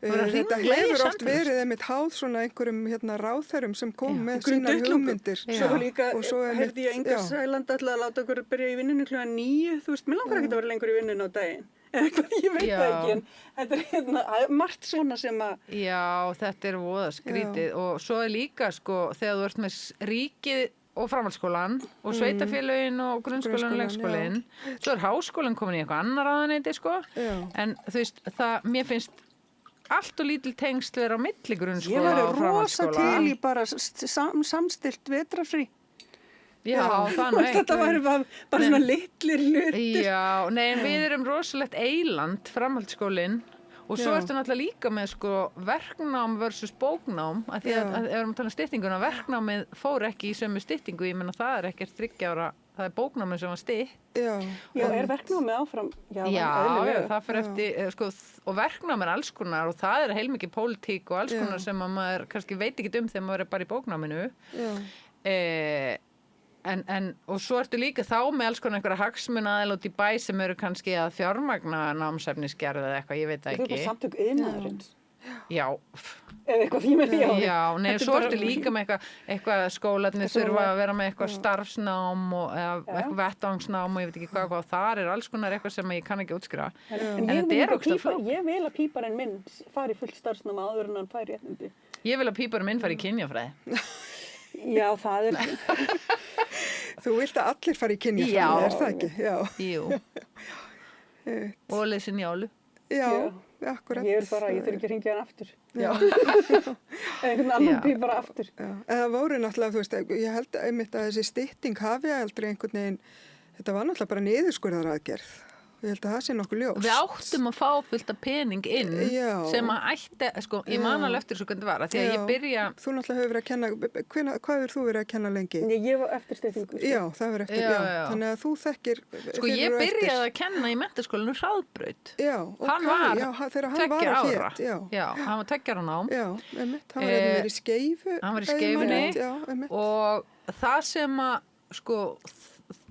þetta hefur oft verið einmitt háð svona einhverjum ráðherrum sem kom með sínar hugmyndir. Svo líka, heyrði ég Inga Sæland ætlaði að láta okkur byrja í vinnunni kl. 9, þú veist, mér langar ekki að vera lengur í vinnunni á daginn. Eitthvað, ég veit það ekki, en þetta er margt svona sem að... Já, þetta er voða skrítið og svo er líka, sko, þegar þú ert með ríkið og framhaldsskólan og sveitafélögin og grunnskólan og leikskólin, svo er háskólinn komin í eitthvað annar ráðuneyti, sko, en þú veist, mér finnst allt og lítil tengsl vera á milli grunnskóla og framhaldsskóla. Ég var rosa til í bara samstillt vetrarfrí. Já, það nú eitt. Þetta væri bara svona litlir hlutir. Já, nei, en við erum rosalegt eyland, framhaldsskólinn, og svo ertu náttúrulega líka með sko verknám versus bóknám, af því að ef við erum að tala um styttinguna, verknámið fór ekki í sömu styttingu, ég meina það er ekkert 3 ára, það er bóknámið sem var stytt. Já, er verknámið áfram? Já, það fyrir eftir, sko, og verknám er alls konar og það er heilmikið pólitík og alls konar sem að maður kannski veit ekki þegar maður er bara í bóknáminu. Og svo ertu líka þá með alls konar einhverja hagsmunaaðila út í bæ sem eru kannski að fjármagna námsefnisgerð eða eitthvað, ég veit það ekki. Þú er samtök iðnaðarins. Já. Eða eitthvað því með því á því. Já, nei, svo ertu líka með eitthvað skólarnir þurfa að vera með eitthvað starfsnám og eitthvað vettvangsnám og ég veit ekki hvað og þar er alls konar eitthvað sem ég kann ekki útskýra. En ég vil að píparinn minn fari fullt starfsnám áður en hann færi réttindi. Ég vil að píparinn minn fari í kynjafræði. Já, það er... Þú vilt að allir fari í kynjafræði, er það ekki? Já. Jú. Og lesi Njálu. Já, akkurat. Ég þurfi ekki að hringja hann aftur. Já. Einhvern annan pípara aftur. Já. En það voru náttúrulega, þú veist, ég held einmitt að þessi stytting hafi aldrei einhvern veginn, þetta var náttúrulega bara niðurskurðaraðgerð. Ég held að það sé nokkuð ljós. Við áttum að fá fullt af pening inn sem að ætti, sko, ég man alveg eftir svo hvernig var að því að ég byrja... Þú náttúrulega hefur verið að kenna, hvað hefur þú verið að kenna lengi? Nei, ég var eftir styttingu. Já, það var eftir, þannig að þú þekkir... Sko, ég byrjaði að kenna í menntaskólanu Hraðbraut. Já, þegar hann var á Hét. Já, hann var 2 ára nám. Já, einmitt, hann var verið í Skeifu. Hann var í Skeifunni og það sem að, sko...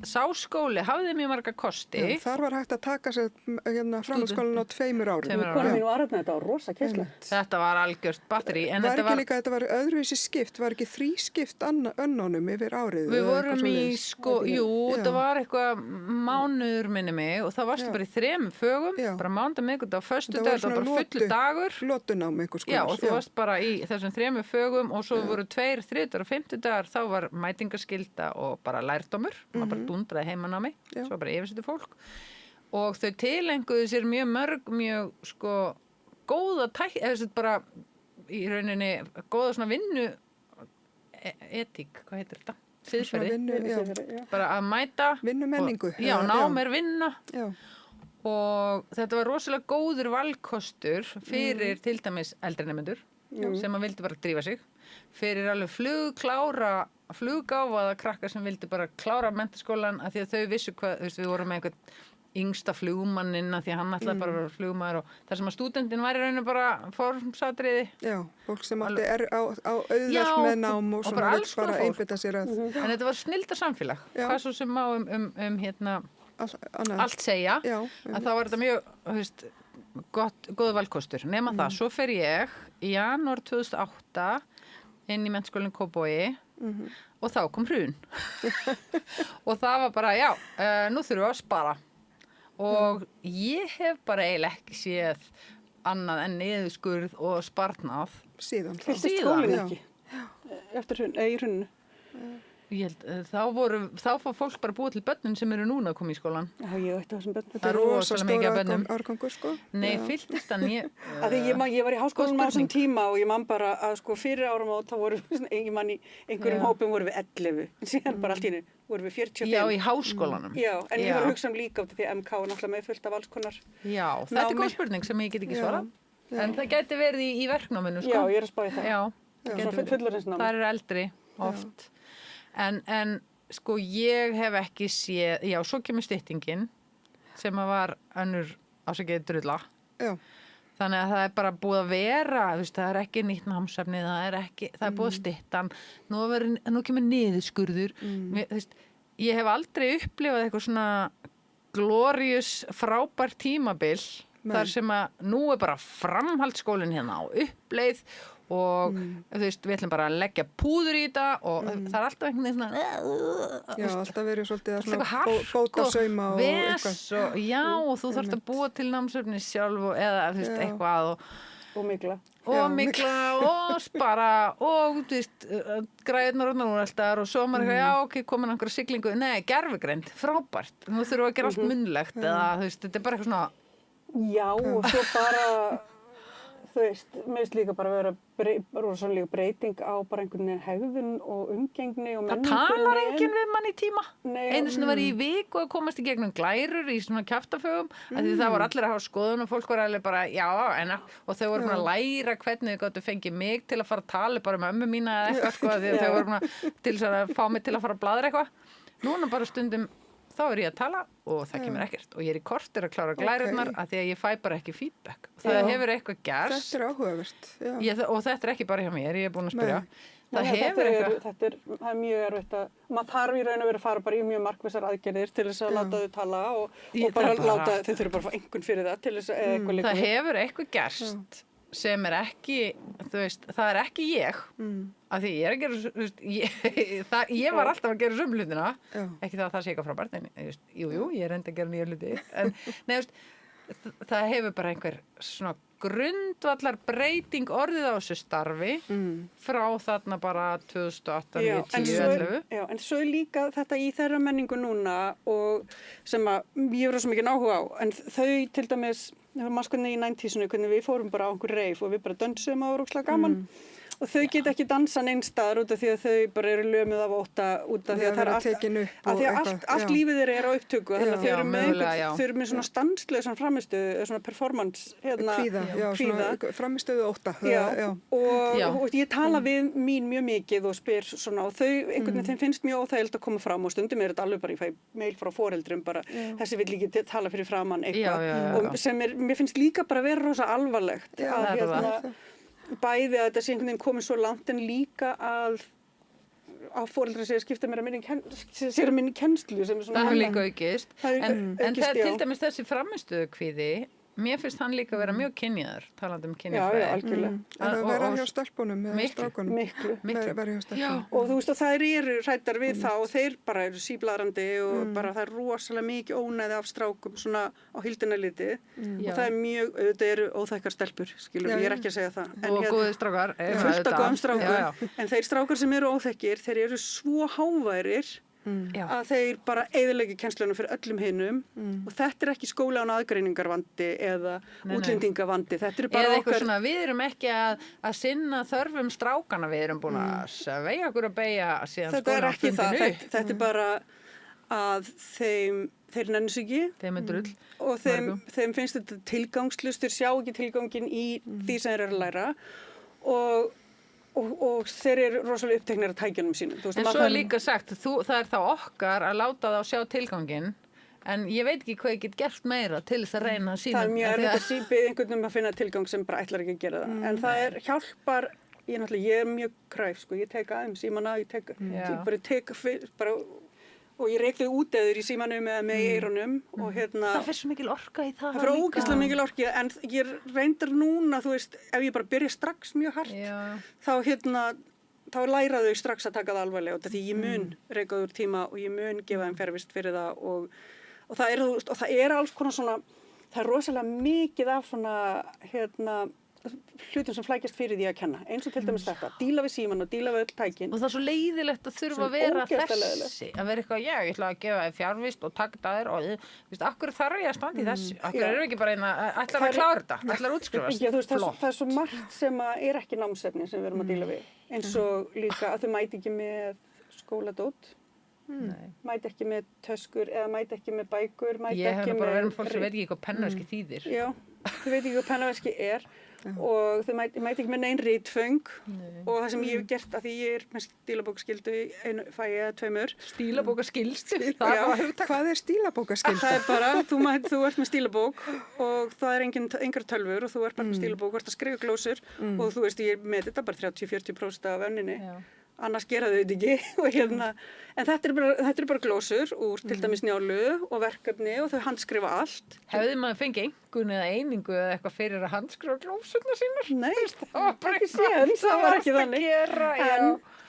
Sá skóli hafði mjög marga kosti. Já, þar var hægt að taka sér framhaldsskólann á 2 árum. Kona mín var þetta var rosa kessla. Þetta var algjört batteri. Var ekki líka, þetta var öðruvísi skipt, var ekki 3 skipt önnunum yfir árið? Við vorum í, sko, þetta var eitthvað mánuður minni mig og það varstu bara í 3 fögum, bara mánudag, miðvikudag og föstudag, það var bara fullu dagur. Lotunám einhvers konar. Já, og þú varst bara í þessum 3 fögum og svo voru 2, 3 og 5 dagar, þá var mætingaskylda og bara lærdómur. Bara dundraði heimann á mig, svo bara yfirsettu fólk og þau tilenguðu sér mjög sko góða bara í rauninni góða svona vinnu etík, hvað heitir þetta? Siðferði, bara að mæta vinnumenningu, ná mér vinna og þetta var rosalega góður valkostur fyrir til dæmis eldri nemendur sem að vildi bara drífa sig fyrir alveg fluggáfaða krakkar sem vildi bara klára menntaskólan af því að þau vissu hvað, við vorum með einhvern yngsta flugmanninn af því að hann ætlaði bara að vera flugmaður og þar sem að stúdentinn væri rauninu bara formsatriði. Já, fólk sem átti á auðvelt með nám og svona vill bara einbytta sér að. En þetta var snilda samfélag, hvað svo sem má allt segja, að þá var þetta mjög, góð valkostur. Nema það, svo fer ég í janúar 2008 inn í menntaskólann Kópavogi og þá kom hrun og það var bara, nú þurfum við að spara og ég hef bara eiginlega ekki séð annað en niðurskurð og sparnað síðan skólinn ekki eftir hrun, í hruninu. þá fá fólk bara búið til börnin sem eru núna að koma í skólan. Já, ég ætti þessum börnum. Þetta er rosa stóra árgangur, sko. Nei, fylltist hann ég... Ég var í háskólanum á þessum tíma og ég man bara að sko fyrir áramót þá voru, ég man í einhverjum hópum voru við 11, en síðan bara allt í einu voru við 45. Já, í háskólanum. Já, en ég var að hugsa líka því að MK er náttúrulega með fullt af alls konar. Já, þetta er góð spurning sem ég get ekki svarað. En það gæti verið í verknáminu, sko. Já, ég er að spá í það. Já, það eru eldri oft. En sko ég hef ekki séð, já, svo kemur styttingin sem að var önnur ásækið drulla. Já. Þannig að það er bara búið að vera, það er ekki nýtt námsefni, það er búið að styttan, nú kemur niðurskurður. Ég hef aldrei upplifað eitthvað svona glorious frábært tímabil þar sem að nú er bara framhaldsskólinn hérna á uppleið og við ætlum bara að leggja púður í þetta og það er alltaf einhvern veginn svona Já, alltaf verið svolítið að svona bóta sauma og eitthvað Já, og þú þarfst að búa til námsefni sjálf eða eitthvað og mikla og spara og græðnar og núreltar og svo maður komin einhverja siglingu, nei, gerfugreind frábært, nú þurfum við að gera allt munnlegt eða þetta er bara eitthvað svona Já, og svo bara mér finnst líka bara að vera rosalega breyting á bara einhvern veginn hegðun og umgengni og menningu. Það talar enginn við mann í tíma. Einu sinni var ég í viku að komast í gegnum glærur í svona kjaftafögum af því það var allir að hafa skoðun og fólk var alveg bara og þau voru að læra hvernig þau gáttu fengið mig til að fara að tala bara með ömmu mína eða eitthvað sko því þau voru til að fá mig til að fara að bladra eitthvað. Núna bara stundum þá er ég að tala og það kemur ekkert og ég er í kortir að klára glærurnar af því að ég fæ bara ekki feedback. Það hefur eitthvað gerst. Þetta er áhugavert. Og þetta er ekki bara hjá mér, ég er búin að spyrja. Það er mjög erfitt að, maður þarf í raun og veru að fara bara í mjög markvissar aðgerðir til þess að láta þau tala og bara láta, þau þurfa bara að fá einhvern fyrir það til þess að eitthvað líka. Það hefur eitthvað gerst sem er ekki, það er ekki ég, af því ég er að gera, ég var alltaf að gera sömu hlutina, ekki það að það sé eitthvað frábært, en jú, ég er enda að gera nýja hluti, en það hefur bara einhver svona grundvallar breyting orðið á þessu starfi frá þarna bara 2008, 2010, 2011. En svo er líka þetta í þeirra menningu núna og sem að ég hefur svo mikið áhuga á, en þau til dæmis, maður skoðið í 90s hvernig við fórum bara á einhver reif og við bara dönsum og það var ógeðslega gaman. Og þau geta ekki dansa neins staðar út af því að þau bara eru lömuð af ótta út af því að það er allt lífið þeirra er á upptöku þannig að þau eru með svona stanslausan framistöðu, svona performance kvíða, framistöðu ótta og ég tala við mín mjög mikið og spyr svona og þau, einhvern veginn þeim finnst mjög óþægilegt að koma fram og stundum er þetta alveg bara, ég fæ mail frá foreldrum bara, þessi vill ekki tala fyrir framann eitthvað og sem mér finnst líka bara vera rosa alvarlegt að bæði að þetta sé einhvern veginn komið svo langt en líka að foreldrar segja skipta mér að minni kennslu sem er svona það hefur líka aukist en það er til dæmis þessi framistöðukvíði mér finnst hann líka að vera mjög kynjaður talandi kynjafræði. Já, algjörlega. En að vera hjá stelpunum eða strákunum. Miklu. Vera hjá stelpunum. Og þú veist að þær eru hræddar við það og þeir bara eru síblaðrandi og bara það er rosalega mikið ónæði af strákum svona á hildina litið og það er mjög, auðvitað eru óþækkar stelpur, skilur, ég er ekki að segja það. Og góðir strákar. Fullt af góðum strákum. En þeir strákar sem eru óþekkir, þeir eru svo háværir að þeir bara eyðileggja kennsluna fyrir öllum hinum og þetta er ekki skóla án aðgreiningarvandi eða útlendingavandi, þetta er bara eða eitthvað svona, við erum ekki að sinna þörfum strákana, við erum búin að sveigja okkur að beygja síðan þetta er ekki það, þetta er bara að þeir nenni sig ekki þeim er drull og þeim finnst þetta tilgangslust, þeir sjá ekki tilgangin í því sem þeir eru að læra og þeir eru rosalega uppteknir af tækjunum sínum. En svo er líka sagt, það er þá okkar að láta þá sjá tilganginn, en ég veit ekki hvað ég get gert meira til þess að reyna að sína. Það er mjög erfitt að síbið einhvern að finna tilgang sem bara ætlar ekki að gera það. En það hjálpar, ég er mjög kræf, sko, ég tek aðeins símana, og ég reik þau út eður í símanum eða með eyrunum og það fyrir svo mikil orka í það fyrir ógeðslega mikil orka en ég reyndar núna, þú veist, ef ég bara byrja strax mjög hart þá læra þau strax að taka það alvarlega því ég mun reika þau úr tíma og ég mun gefa þeim fervist fyrir það og það er alls konar svona það er rosalega mikið af svona hlutum sem flækjast fyrir því að kenna, eins og til dæmis þetta, díla við síman og díla við öll tækin. Og það er svo leiðilegt að þurfa að vera þessi, að vera eitthvað, ég ætla að gefa þér fjárvist og taka það þér og, þú veist, akkur þarf ég að standa í þessu? Akkur erum við ekki bara ætlar að klára þetta, ætlar að útskrifast? Já, þú veist, það er svo margt sem er ekki námsefni sem við erum að díla við, eins og líka að þau mæti ekki með skóladót, mæti ekki með töskur eða mæti ekki með bækur, mæti ekki með... Ég hef bara verið með fólk sem veit ekki hvað pennaveski þýðir. Já, þau veit ekki hvað pennaveski er og þau mæti ekki með nein ritföng og það sem ég hef gert að því ég er með stílabókaskyldu í einu fagi eða tveimur. Stílabókaskyldu? Hvað er stílabókaskyldu? Það er bara, þú ert með stílabók og það er engar tölvur og þú ert bara með stílabók og ert að skrifa glósur og þú veist ég með þetta bara 30-40% af önninni. Annars gera þau þetta ekki og en þetta er bara glósur úr til dæmis Njálu og verkefni og þau handskrifa allt. Hefði maður fengið einhvern eða einingu eða eitthvað fyrir að handskrifa glósurna sínar? Nei, það var bara ekki séns, það var ekki þannig.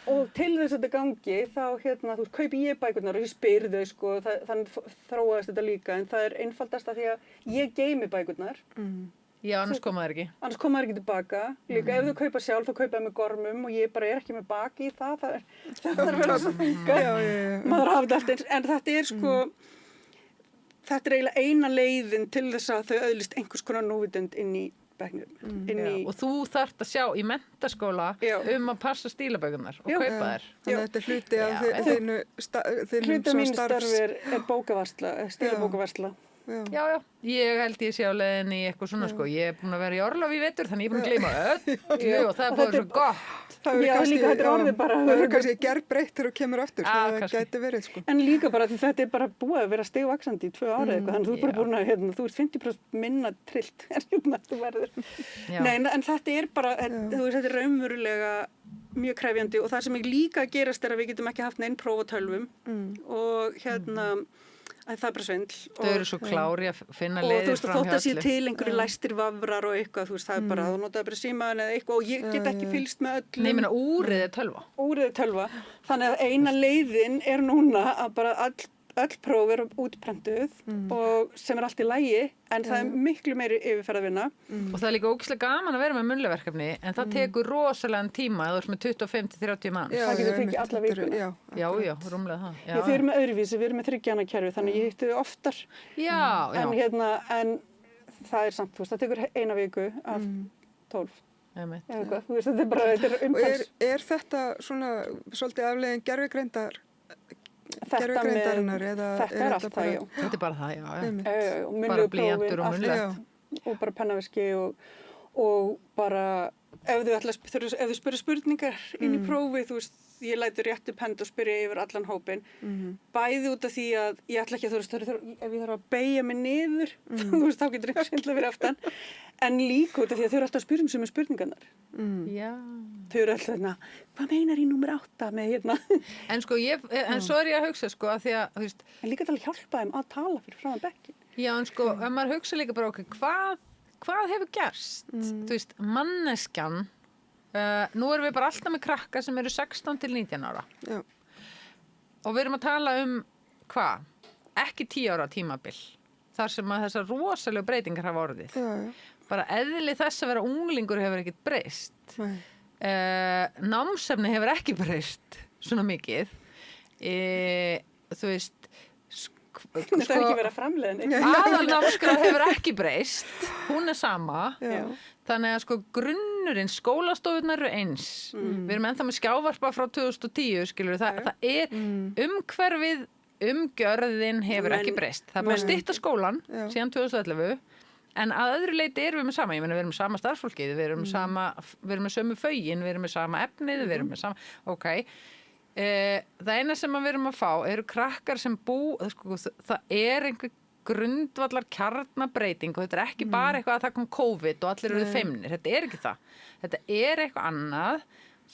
Og til þess að þetta gangi þá þú kaupi ég bækurnar og ég spyr þau sko, þannig þróaðist þetta líka en það er einfaldast að því að ég geymi bækurnar. Já, annars koma þær ekki. Annars koma þær ekki tilbaka. Líka ef þú kaupa sjálf, þá kaupa ég með gormum og ég bara er ekki með baki í það. Það er verið svo þinga. Maður hafði allt eins. En þetta er sko, þetta er eiginlega eina leiðin til þess að þau öðlist einhvers konar núvitund inn í bekknum. Og þú þarft að sjá í menntaskóla að passa stílabækurnar og kaupa þær. Þannig að þetta er hluti af þínu starfs... Hluti af mínu starfi er bókavarsla, stílabókavarsla. Já, ég held ég sé á leiðinni í eitthvað svona sko, ég er búin að vera í orlofi í vetur þannig ég er búin að gleyma öllu og það er búin svo gott. Þetta er orðið bara... Það er kannski gerbreyttur og kemur aftur, það gæti verið sko. En líka bara því þetta er bara búið að vera stigvaxandi í 2 ára eitthvað, þannig þú er bara búin að, þú ert 50% minna trillt en þú verður. Nei, en þetta er bara, þetta er raunverulega mjög krefjandi og það sem líka gerast er að við getum ekki haft neinn próf á tölvum og það er bara svindl. Þau eru svo klári að finna leiðir fram hjá öllu. Og þótt að sé til einhverju læstir vafrar og eitthvað, þú veist, það er bara, þú notaði bara símaðan eða eitthvað og ég get ekki fylgst með öllum. Nei, ég meina, úrið er tölva. Úrið er tölva. Þannig að eina leiðin er núna að bara öll próf eru útprentuð og sem er allt í lagi, en það er miklu meiri yfirferðarvinna. Og það er líka ógeðslega gaman að vera með munnleverkefni, en það tekur rosalega tíma að þú ert með 25-30 manns. Það getur tekið alla vikuna. Já, rúmlega það. Þið erum með öðruvísi, við erum með 3 kerfi, þannig ég hitti þau oftar. En það er samt, þú veist, það tekur 1 viku af 12. Þú veist, þetta er bara umtals. Er þetta svona svolítið afleiðing gervigreindarinnar eða þetta er allt það, já. Þetta er bara það, já. Bara blýantur og munnlegt og bara pennaveski og bara ef þau spyrja spurningar inn í prófi, þú veist, ég læti rétt upp hend og spyrja yfir allan hópinn, bæði út af því að ég ætla ekki að ef ég þarf að beygja mig niður, þú veist, þá getur einhver svindla fyrir aftan, en líka út af því að þau eru alltaf að spyrja sem er spurningarnar. Þau eru alltaf þarna, hvað meinar í númer 8 með hérna? En sko, en svo er ég að hugsa sko, að því að, þú veist... En líka til að hjálpa þeim að tala fyrir framan bekkin. Já, en sko, ef maður hugsa líka bara, hvað hefur gerst? Þú veist, manneskjan, nú erum við bara alltaf með krakka sem eru 16 til 19 ára. Já. Og við erum að tala hvað? Ekki 10 ára tímabil. Þar sem að þessar rosalega breytingar hafa orðið. Já. Bara eðli þess að vera unglingur hefur ekkert breyst. Námsefni hefur ekki breyst svona mikið. Þú veist, það er ekki verið að framleiða aðalnámskrá hefur ekki breyst. Hún er sama. Já. Þannig að sko grunnurinn, skólastofunar eru eins. Við erum ennþá með skjávarpa frá 2010, skilur. Það er umhverfið, umgjörðin hefur ekki breyst. Það er bara að stytta skólan síðan 2011. En að öðru leyti erum við með sama. Ég meina, við erum með sama starfsfólkið, við erum með sömu fögin, við erum með sama efnið, við erum með sama... Ok. Það eina sem við erum að fá eru krakkar sem það er einhver grundvallar kjarnabreiting og þetta er ekki bara eitthvað að það kom COVID og allir eru feimnir. Þetta er ekki það. Þetta er eitthvað annað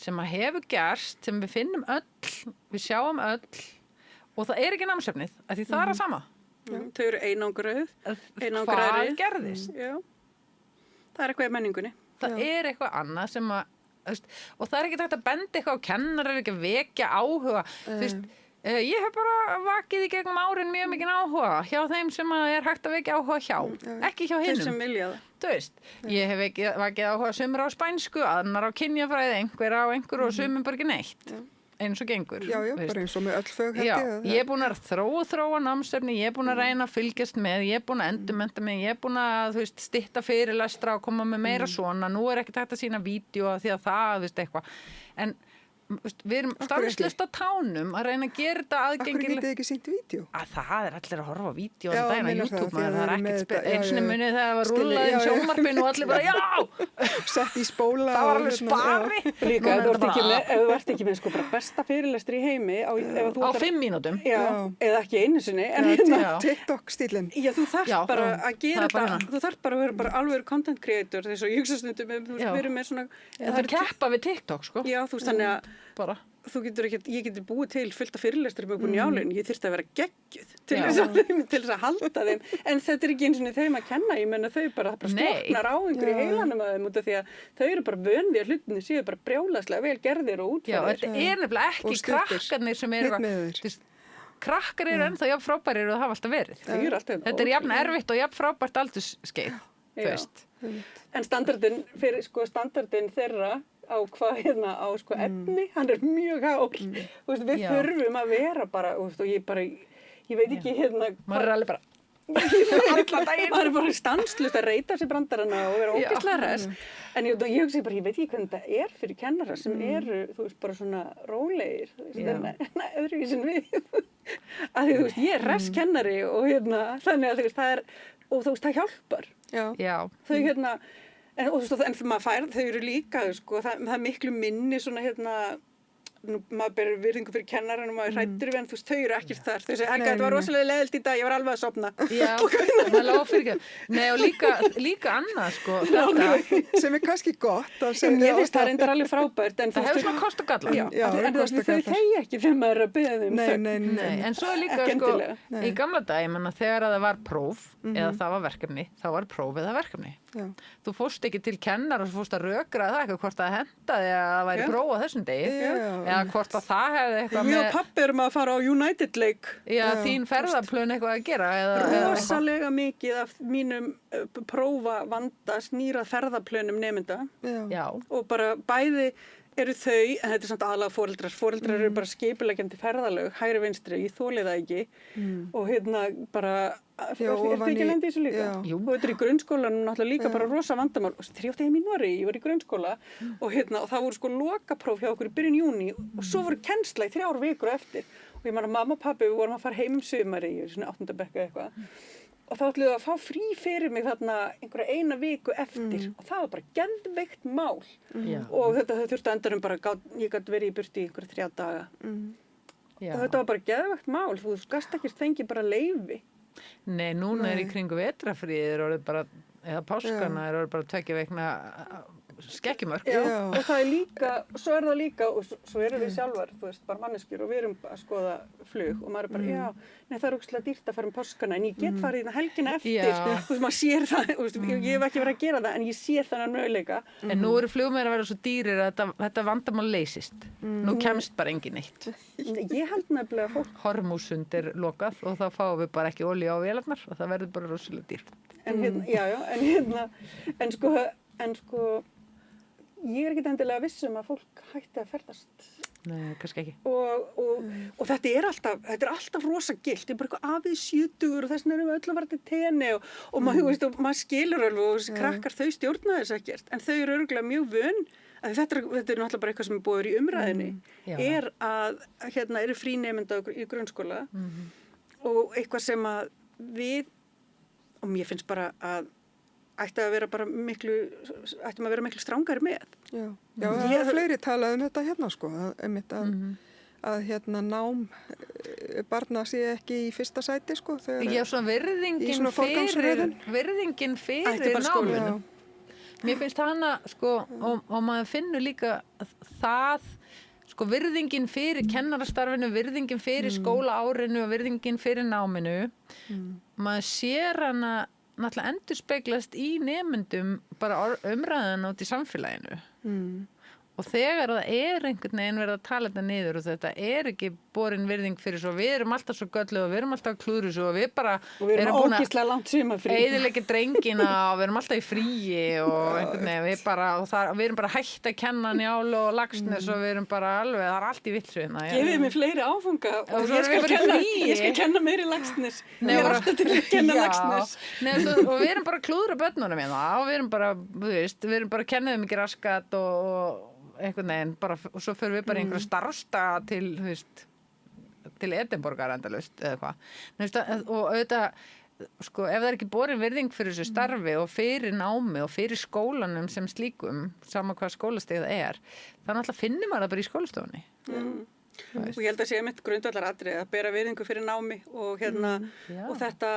sem að hefur gerst, sem við finnum öll, við sjáum öll og það er ekki námsefnið, af því það er að sama. Þau eru einangraðir. Hvað gerðist? Já. Það er eitthvað í menningunni. Það er eitthvað annað sem að, og það er ekki hægt að benda eitthvað á kennarar, ekki að vekja áhuga. Þú veist, Ég hef bara vakið í gegnum árin mjög mikið áhuga hjá þeim sem hægt að vekja áhuga hjá, ekki hjá hinum. Þeir sem vilja það. Þú veist, ég hef vakið áhuga sumir á spænsku, annar á kynjafræði, einhver á einhver og sumir bara ekki neitt, eins og gengur. Já, bara eins og með öll fög Já, ég er búin að þróa námsefni, ég er búin að reyna að fylgjast með, ég er búin að endurmennta mig, ég er búin að, þú veist, stytta fyrirlestra og koma með meira svona, nú er ekkert hægt að sýna vídeo því að það, þú veist, eitthvað. En við erum stanslaust á tánum að reyna að gera þetta aðgengilega. Akkur getið ekki sýnt vídeo? Það er allir að horfa á vídeo á daginn á YouTube, það er ekkert einsinni munið þegar það var rúllað í sjónvarpinu og allir bara, já! Sett í spóla. Það var alveg spari. Líka, ef þú ert ekki með sko bara besta fyrirlestri í heimi. Á 5 mínútum. Já, eða ekki einu sinni. TikTok-stílinn. Já, þú þarf bara að gera þetta. Þú þarf bara að vera bara alveg content creator, þess að ég hugsa stundum, þú veist, við erum með svona. Það er keppa við TikTok, sko. Já, þú veist, þannig að bara. Ég geti búið til fullt af fyrirlestri með okkur njálinn, ég þyrfti að vera geggjuð til þess að halda þeim, en þetta er ekki eins og þeim að kenna, ég menna þau bara sloknar á einhverju heilanum að þeim út af því að þau eru bara vön því að hlutinni séu bara brjálæslega vel gerðir og útfærir. Já, þetta er nefnilega ekki krakkarnir sem eru krakkar eru ennþá jafn frábærir og það hafa alltaf verið. Þetta er jafn erfitt og jafn frábært aldurskeið, þú veist. En standardinn þeirra á á efni, hann er mjög hár. Við þurfum að vera bara, og ég veit ekki maður er alveg bara maður er bara stanslaust að reyta sér brandarana og vera ógeðslega hress. En ég hugsa bara, ég veit ekki hvernig þetta er fyrir kennara sem eru, þú veist, bara svona rólegir, öðruvísin við. Að því, þú veist, ég er hress kennari og þannig að það er, og þú veist, það hjálpar. Já. Þau en maður fær, þau eru líka, sko, það er miklu minni svona maður ber virðingu fyrir kennarann og maður hræddur við, en þú veist, þau eru ekkert þar. Þau segja, Helga, þetta var rosalega leiðilegt í dag, ég var alveg að sofna. Já, maður lág fyrir ekki. Nei, og líka annað, sko, þetta. Sem er kannski gott. Ég finnst það reyndar alveg frábært. Það hefur svona kost og galla. Já, en þau þegja ekki þegar maður er að biðja þeim. Nei, en svo er líka, sko, í gamla dag, ég menna, þegar það var próf, eða það var verkefni, þá var próf eða verkefni. Þú fórst ekki til kennar og fórst að rökra það eitthvað hvort það hentaði að það væri próf á þessum degi eða hvort að það hefði eitthvað með... Við og pabbi erum að fara á United-leik. Já, þín ferðaplön eitthvað að gera. Rosalega mikið af mínum prófavanda snýrað ferðaplönum nemenda. Já. Og bara bæði eru þau, en þetta er samt aðalega foreldrar eru bara skipuleggjandi ferðalög, hægri vinstri, ég þoli það ekki og bara ertu ekki lendi í þessu líka? Og þetta er í grunnskólanum náttúrulega líka bara rosa vandamál. Þegar ég átti heim í Noregi, ég var í grunnskóla og það voru sko lokapróf hjá okkur í byrjun júní og svo voru kennsla í 3 vikur eftir. Og ég man að mamma og pabbi, við vorum að fara heim sumari, ég svona 8. bekk eitthvað. Og þá ætluðu að fá frí fyrir mig þarna einhverja 1 viku eftir og það var bara geðveikt mál. Og þetta þurfti endanum bara, ég gat verið í burtu í einhverja 3 daga. Og þetta var bara geðveikt mál, þú skast ekkert fengi bara leyfi. Nei, núna er í kringu vetrafríðir og eða páskana er bara 2 vikna skekkjumörk. Og það er líka, svo er það líka og svo erum við sjálfar, þú veist, bara manneskjur og við erum að skoða flug og maður er bara, nei það er ógeðslega dýrt að fara páskana en ég get farið helgina eftir. Þú veist, maður sér það, ég hef ekki verið að gera það en ég sé þannig möguleika. En nú eru flugmeir að vera svo dýrir að þetta vandamál leysist. Nú kemst bara engin neitt. Ég held nefnilega fólk. Hormúsund er lokað og þá fáum við bara ekki olíu á vélarnar og það verður bara rosalega dýrt. En ég er ekkert endilega vissum að fólk hætti að ferðast. Nei, kannski ekki. Og þetta er alltaf rosa gilt. Þetta er bara eitthvað afið 70 og þess vegna erum við öll að fara til tenni og maður skilur alveg og þessi krakkar þau stjórna þess ekkert. En þau eru örugglega mjög vön að þetta er náttúrulega bara eitthvað sem er búið í umræðinni. Er að eru frínemenda í grunnskóla og eitthvað sem að við, og mér finnst bara að ættum að vera miklu strangari með. Já, það er fleiri talað þetta sko, að nám barna sé ekki í fyrsta sæti sko. Já, svona virðingin fyrir náminu. Mér finnst hana sko, og maður finnur líka það, sko virðingin fyrir kennarastarfinu, virðingin fyrir skólaárinu og virðingin fyrir náminu, maður sér hana náttúrulega endurspeglast í nemendum bara umræðan út í samfélaginu Og þegar það einhvern veginn verið að tala þetta niður og þetta ekki borin virðing fyrir svo, við erum alltaf svo göllu og við erum alltaf að klúðru svo og við bara erum ógeðslega langt sumarfrí. Eyðileggja drengina og við erum alltaf í fríi og einhvern veginn, við erum bara hætt að kenna Njálu og Laxness og við erum bara alveg, það allt í villu hérna. Gefið mér fleiri áfanga og ég skal kenna meiri Laxness. Ég alltaf til að kenna Laxness. Og við erum bara að klúðra börnunum hérna og við erum bara, við erum bara að kenna þeim ekki raskat og einhvern veginn bara, og svo förum við bara einhverja starfsdaga til, þú veist, til Edinborgar endalaust eða hvað. Og auðvitað, sko, ef það ekki borin virðing fyrir þessu starfi og fyrir námi og fyrir skólanum sem slíkum, sama hvað skólastig það þá náttúrulega finnir maður það bara í skólastofunni. Og ég held að sé mitt grundvallar atriði að bera virðingu fyrir námi og og þetta,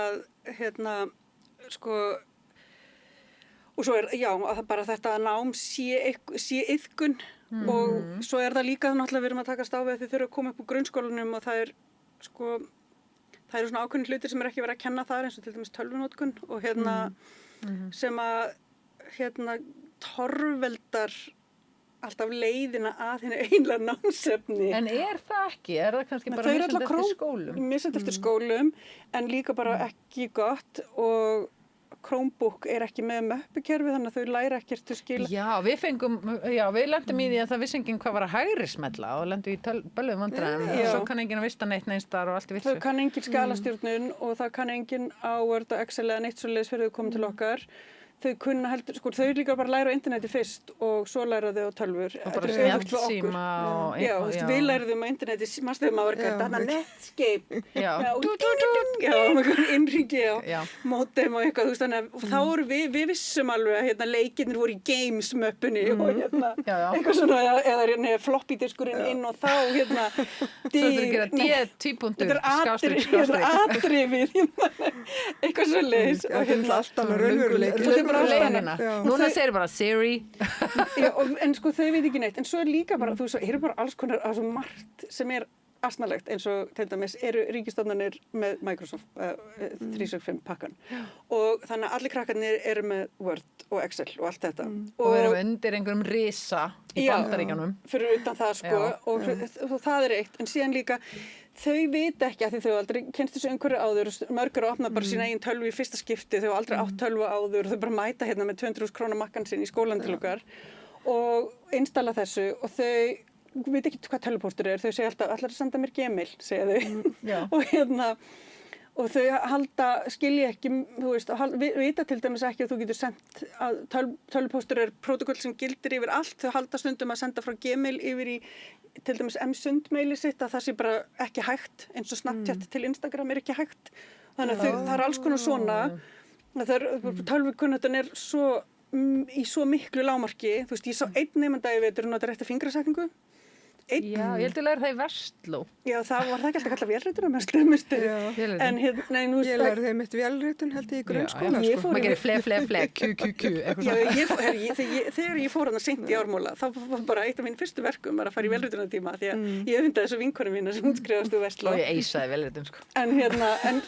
sko, og svo að bara þetta nám sé iðkun og svo það líka náttúrulega við erum að takast á við að þið þurfa að koma upp úr grunnskólanum og það eru svona ákveðnir hlutir sem ekki verið að kenna þar eins og til dæmis tölvunotkun og sem að torveldar alltaf leiðina að henni einlega námsefni. En það ekki? Það kannski bara misjandi eftir skólum? Misjandi eftir skólum en líka bara ekki gott og Chromebook ekki með möppukerfi þannig að þau læra ekkert til skila. Já, við lendum í því að það vissi enginn hvað var að hægri smella og lendum í bölluðum vandræðum og svo kann enginn að vista neitt neins þar og allt í vissu. Þau kann enginn skalastjórnun og það kann enginn á Word og Excel eða neitt svoleiðis fyrir þau komið til okkar. Þau kunna heldur, sko, þau líka bara læra á interneti fyrst og svo læra þau á tölvur. Og bara snjallsíma og já, við læruðum á interneti, maðurstuðum á þarna Netscape. Innringi og modem og eitthvað, þú veist, þannig að þá voru við vissum alveg að leikirnir voru í games möppunni og eitthvað svona, eða floppy diskurinn inn og þá Svo þetta gera D-2.ur, þetta atrifið, eitthvað svoleiðis. Alltaf raunveruleiki. Núna segir bara Siri. En sko þau veit ekki neitt. En svo líka bara, þú veist, eru bara alls konar svo margt sem asnalegt eins og til dæmis eru ríkisstofnanir með Microsoft 365 pakkan. Og þannig að allir krakkarnir eru með Word og Excel og allt þetta. Og við erum undir einhverjum risa í Bandaríkjunum. Fyrir utan það sko og það eitt. En síðan líka þau vita ekki að því þau aldrei kennst þessu einhverju áður, mörgur að opna bara sína eigin tölvu í fyrsta skipti, þau aldrei átt tölvu áður, þau bara mæta hérna með 200.000 króna makkan sinn í skólan til okkar og installa þessu og þau veit ekki hvað tölvupóstur þau segja alltaf, allar að senda mér Gmail, segja þau og þau skilja ekki, þú veist, vita til dæmis ekki að þú getur sendt að tölvupóstur protokoll sem gildir yfir allt, þau halda stundum að senda frá Gmail yfir í til dæmis M-sund-maili sitt að það sé bara ekki hægt eins og Snapchat til Instagram ekki hægt þannig að það alls konar svona tölvukunnáttan í svo miklu lágmarki þú veist ég sá einn nemanda í vetur nota rétta fingrasetningu Já, ég held að læra það í Vestló. Já, það var það ekki alltaf kallað vélritun en ég lærði þeim eitt vélritun held ég í grunnskóla sko. Maður gerir fle, Q, þegar ég fór hann að seint í ármóla þá var bara eitt af mín fyrstu verkum var að fara í vélritunartíma því að ég öfundaði þessu vinkonum mína sem útskrifast úr Vestló. Og ég eisaði vélritun sko. En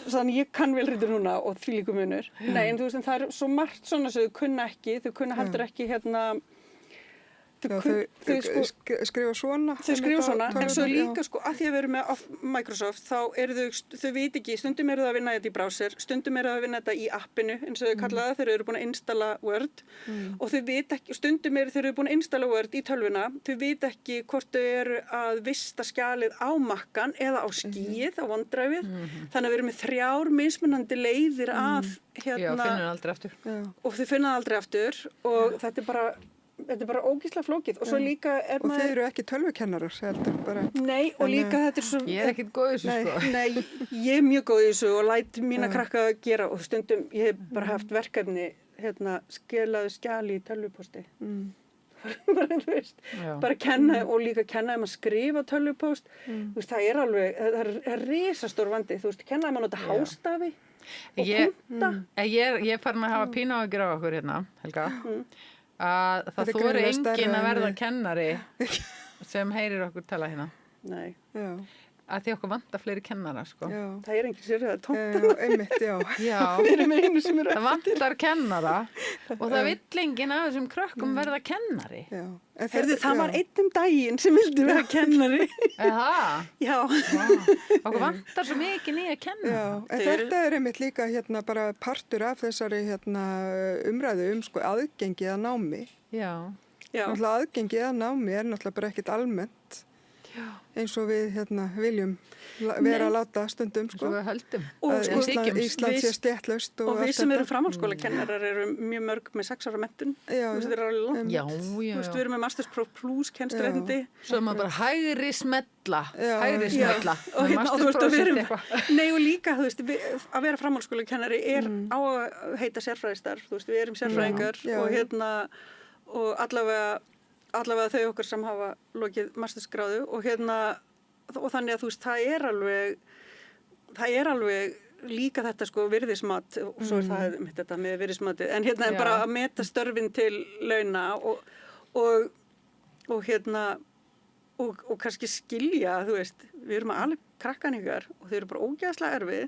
þannig ég kann vélritun núna og því líku munur. Nei, en þú veist, það svo margt svona sem þau kunna ekki, þau kunna heldur ekki þau skrifa svona en svo líka sko að því að við erum með Microsoft þá þau veit ekki, stundum eru það að vinna þetta í browser, stundum eru það að vinna þetta í appinu eins og þau kalla það, þeir eru búin að installa Word og þau veit ekki, stundum eru þeir eru búin að installa Word í tölvuna þau veit ekki hvort þau eru að vista skjalið á makkan eða á skíið, á OneDrive þannig að við erum með 3 mismunandi leiðir að og þau finna aldrei aftur og þetta er bara ógeðslega flókið og svo líka og þeir eru ekki tölvukennarar heldur bara Nei og líka þetta svo ég er ekkert góð í þessu sko Nei, ég er mjög góð í þessu og læt mína krakka að gera og stundum ég hef bara haft verkefni skelaðu skjali í tölvupósti bara þú veist bara kenna og líka kenna þeim að skrifa tölvupóst þú veist það er alveg það er risastór vandi þú veist kenna þeim að nota hástafi og punkta ég farin að hafa pínu á að gera okkur hérna Helga að það þori enginn að verða kennari sem heyrir okkur tala hérna Nei að því okkur vantar fleiri kennara, sko. Já. Það engin sér, það tómt. Einmitt, já. Já. Við erum einu sem það vantar kennara og það vill enginn af þessum krökkum verða kennari. Já. Það var einn daginn sem vildi vera kennari. Já. Okkur vantar svo mikið nýja kennara. Já, en þetta einmitt líka bara partur af þessari umræðu sko aðgengi að námi. Já. Náttúrulega aðgengi að námi náttúrulega bara ekkert almennt. Eins og við viljum vera að láta stundum sko. Við höldum. Ísland sé stéttlaust og við sem eru framhaldsskólakennarar eru mjög mörg með 6 ára menntun. Þetta er alveg langt. Já. Við erum með masterspróf plus kennsluréttindi. Svo maður bara hægri smella. Og þú veist að við erum nei og líka þú veist að vera framhaldsskólakennari er á að heita sérfræðistarf. Þú veist við erum sérfræðingar og allavega þau okkar sem hafa lokið mastersgráðu og þannig að þú veist það er alveg líka þetta sko virðismat og svo er það þetta með virðismatið en bara að meta störfin til launa og kannski skilja þú veist við erum alveg krakkan ykkar og þau eru bara ógeðslega erfið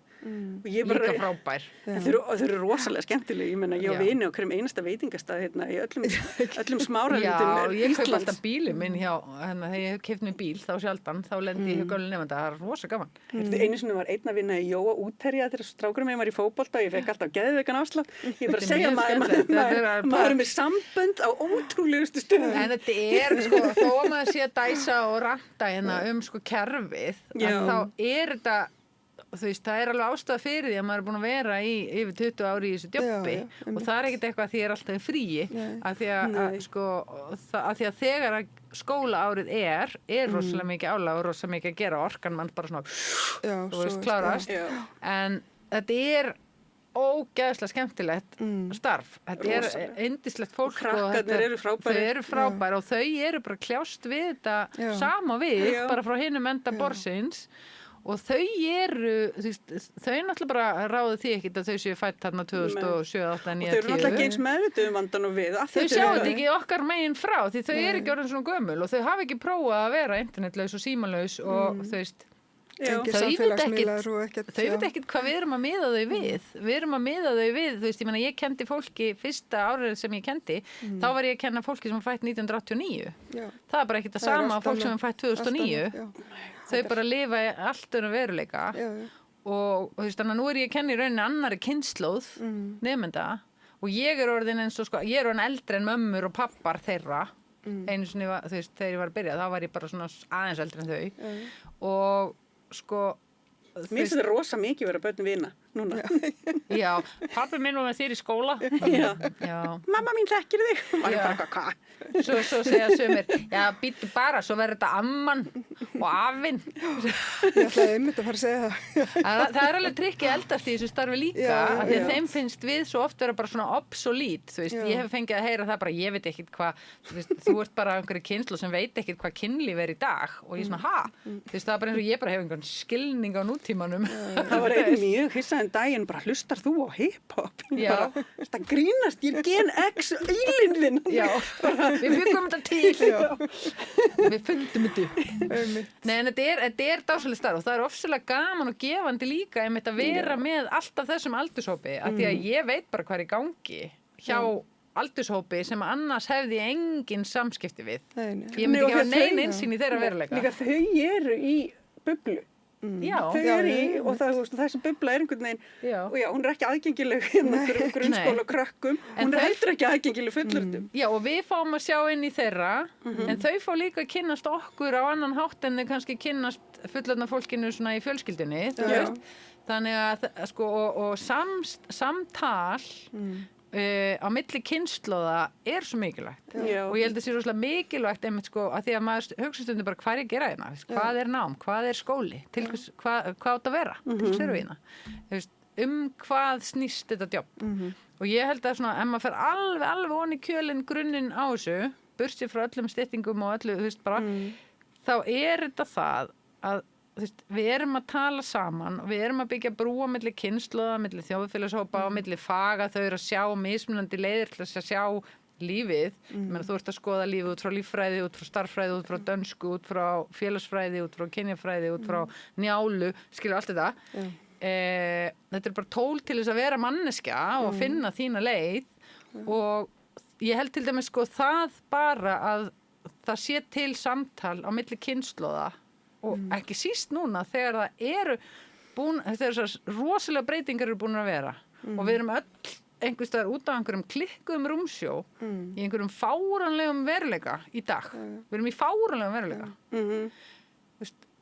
líka frábær en þau eru rosalega skemmtileg ég menna ég á vini á hverjum einasta veitingastað í öllum smáralindum ég kaup alltaf bílið minn hjá þegar ég hef keypt mér bíl þá sjaldan þá lendi ég hjá gömlu nemanda það er rosa gaman einu sinni var einn að vinna í Jóa útherja þegar strákurinn minn var í fótbolta og ég fekk alltaf geðveikan afslátt ég bara segja maður er með sambönd á ótrúlegustu stöðum en þetta er sko þó að maður sé að dæsa og ranta sko kerfið þá er þetta þú veist, það er alveg ástæða fyrir því að maður er búin að vera í yfir 20 ári í þessu djópi og það er ekkert eitthvað því ég er alltaf í fríi af því að þegar skólaárið er rosalega mikið álag og rosalega mikið að gera orkan mann bara svona þú veist, klárast en þetta er ógeðslega skemmtilegt starf þetta er yndislegt fólk og þau eru frábæri og þau eru bara kljást við þetta sama við bara frá hinum enda borðsins og þau eru þau náttúrulega bara ráðu því ekkert að þau séu fætt þarna 2007, 2008, 2009, 2010 og þau eru náttúrulega ekki eins meðvituð vandan og við þau sjáu þetta ekki okkar megin frá því þau eru ekki orðin svona gömul og þau hafa ekki prófað að vera internetlaus og símalaus og þau veist þau veit ekkert hvað við erum að miða þau við þú veist, ég kendi fólki fyrsta árið sem ég kendi þá var ég að kenna fólki sem var fætt 1989 það er bara ekkert að sama fólk sem var fætt 2009 þau bara lifa allt veruleika og þú veist, þannig að nú er ég að kenna í rauninni annarri kynslóð nemenda og ég er orðin eins og sko ég er orðin eldri en mömmur og pappar þeirra einu sinni, þú veist, þegar ég var að byrja þá var ég bara svona aðeins eldri en þau og sko mér finnst þetta rosa mikið vera börn vina núna já, pabbi minn var með þér í skóla já. Mamma mín þekkir þig svo segja sumir já, býttu bara, svo verður þetta amman og afinn ég ætlaði einmitt að fara að segja það er alveg trikkið eldast í þessu starfi líka af því að þeim finnst við svo oft vera bara svona obsolete, þú veist, ég hef fengið að heyra það bara, ég veit ekkert hvað þú ert bara einhverju kynslu sem veit ekkert hvað kynlíf er í dag og ég svona, þú veist, það er bara eins og ég bara hef einhvern skilning á nútímanum það var einn mjög hissaðan daginn bara hlustar þú á hip-hop bara, það grínast, ég er Gen X ílinn þinn við byggum þetta til við fundum þetta nei, en þetta er dásalega starf og það er ofsalega gaman og gefandi líka einmitt að vera með alltaf þessum aldurshópi af því að ég veit bara hvað er í gangi hjá aldurshópi sem annars hefði engin samskipti við ég myndi ekki hafa nein einsýn í þeirra veruleika líka þau eru í bublu þau eru í og þessi bubla er einhvern veginn og hún er ekki aðgengileg grunnskóla krökkum hún er heldur ekki aðgengileg fullorðnum já og við fáum að sjá inn í þeirra en þau fá líka að kynnast okkur á annan hátt en þau kannski kynnast fullorðna fólkinu svona í fjölskyldunni þannig að sko og samtal á milli kynslóða er svo mikilvægt og ég held að það sé rosalega mikilvægt einmitt sko að því að maður hugsa stundum bara hvað er að gera hérna, hvað er nám, hvað er skóli hvað átt að vera til hvers erum við hérna hvað snýst þetta jobb og ég held að svona ef maður fer alveg onni kjölinn grunninn á þessu burtséð frá öllum styttingum og öllu þú veist bara þá er þetta það að við erum að tala saman og við erum að byggja brúa milli kynslóða, milli þjóðfélagshópa og milli faga þau eru að sjá mismunandi leiðir til að sjá lífið, þú ert að skoða lífið út frá líffræði, út frá starffræði, út frá dönsku, út frá félagsfræði, út frá kynjafræði, út frá njálu, skilur allt þetta. Þetta bara tól til þess að vera manneskja og finna þína leið og ég held til dæmis sko það bara að það sé til samtal á milli kynslóða og ekki síst núna þegar það eru þegar þessar rosalega breytingar eru búin að vera og við erum öll einhvers staðar út af einhverjum klikkuðum rúmsjó í einhverjum fáranlegum veruleika í dag. Við erum í fáranlegum veruleika.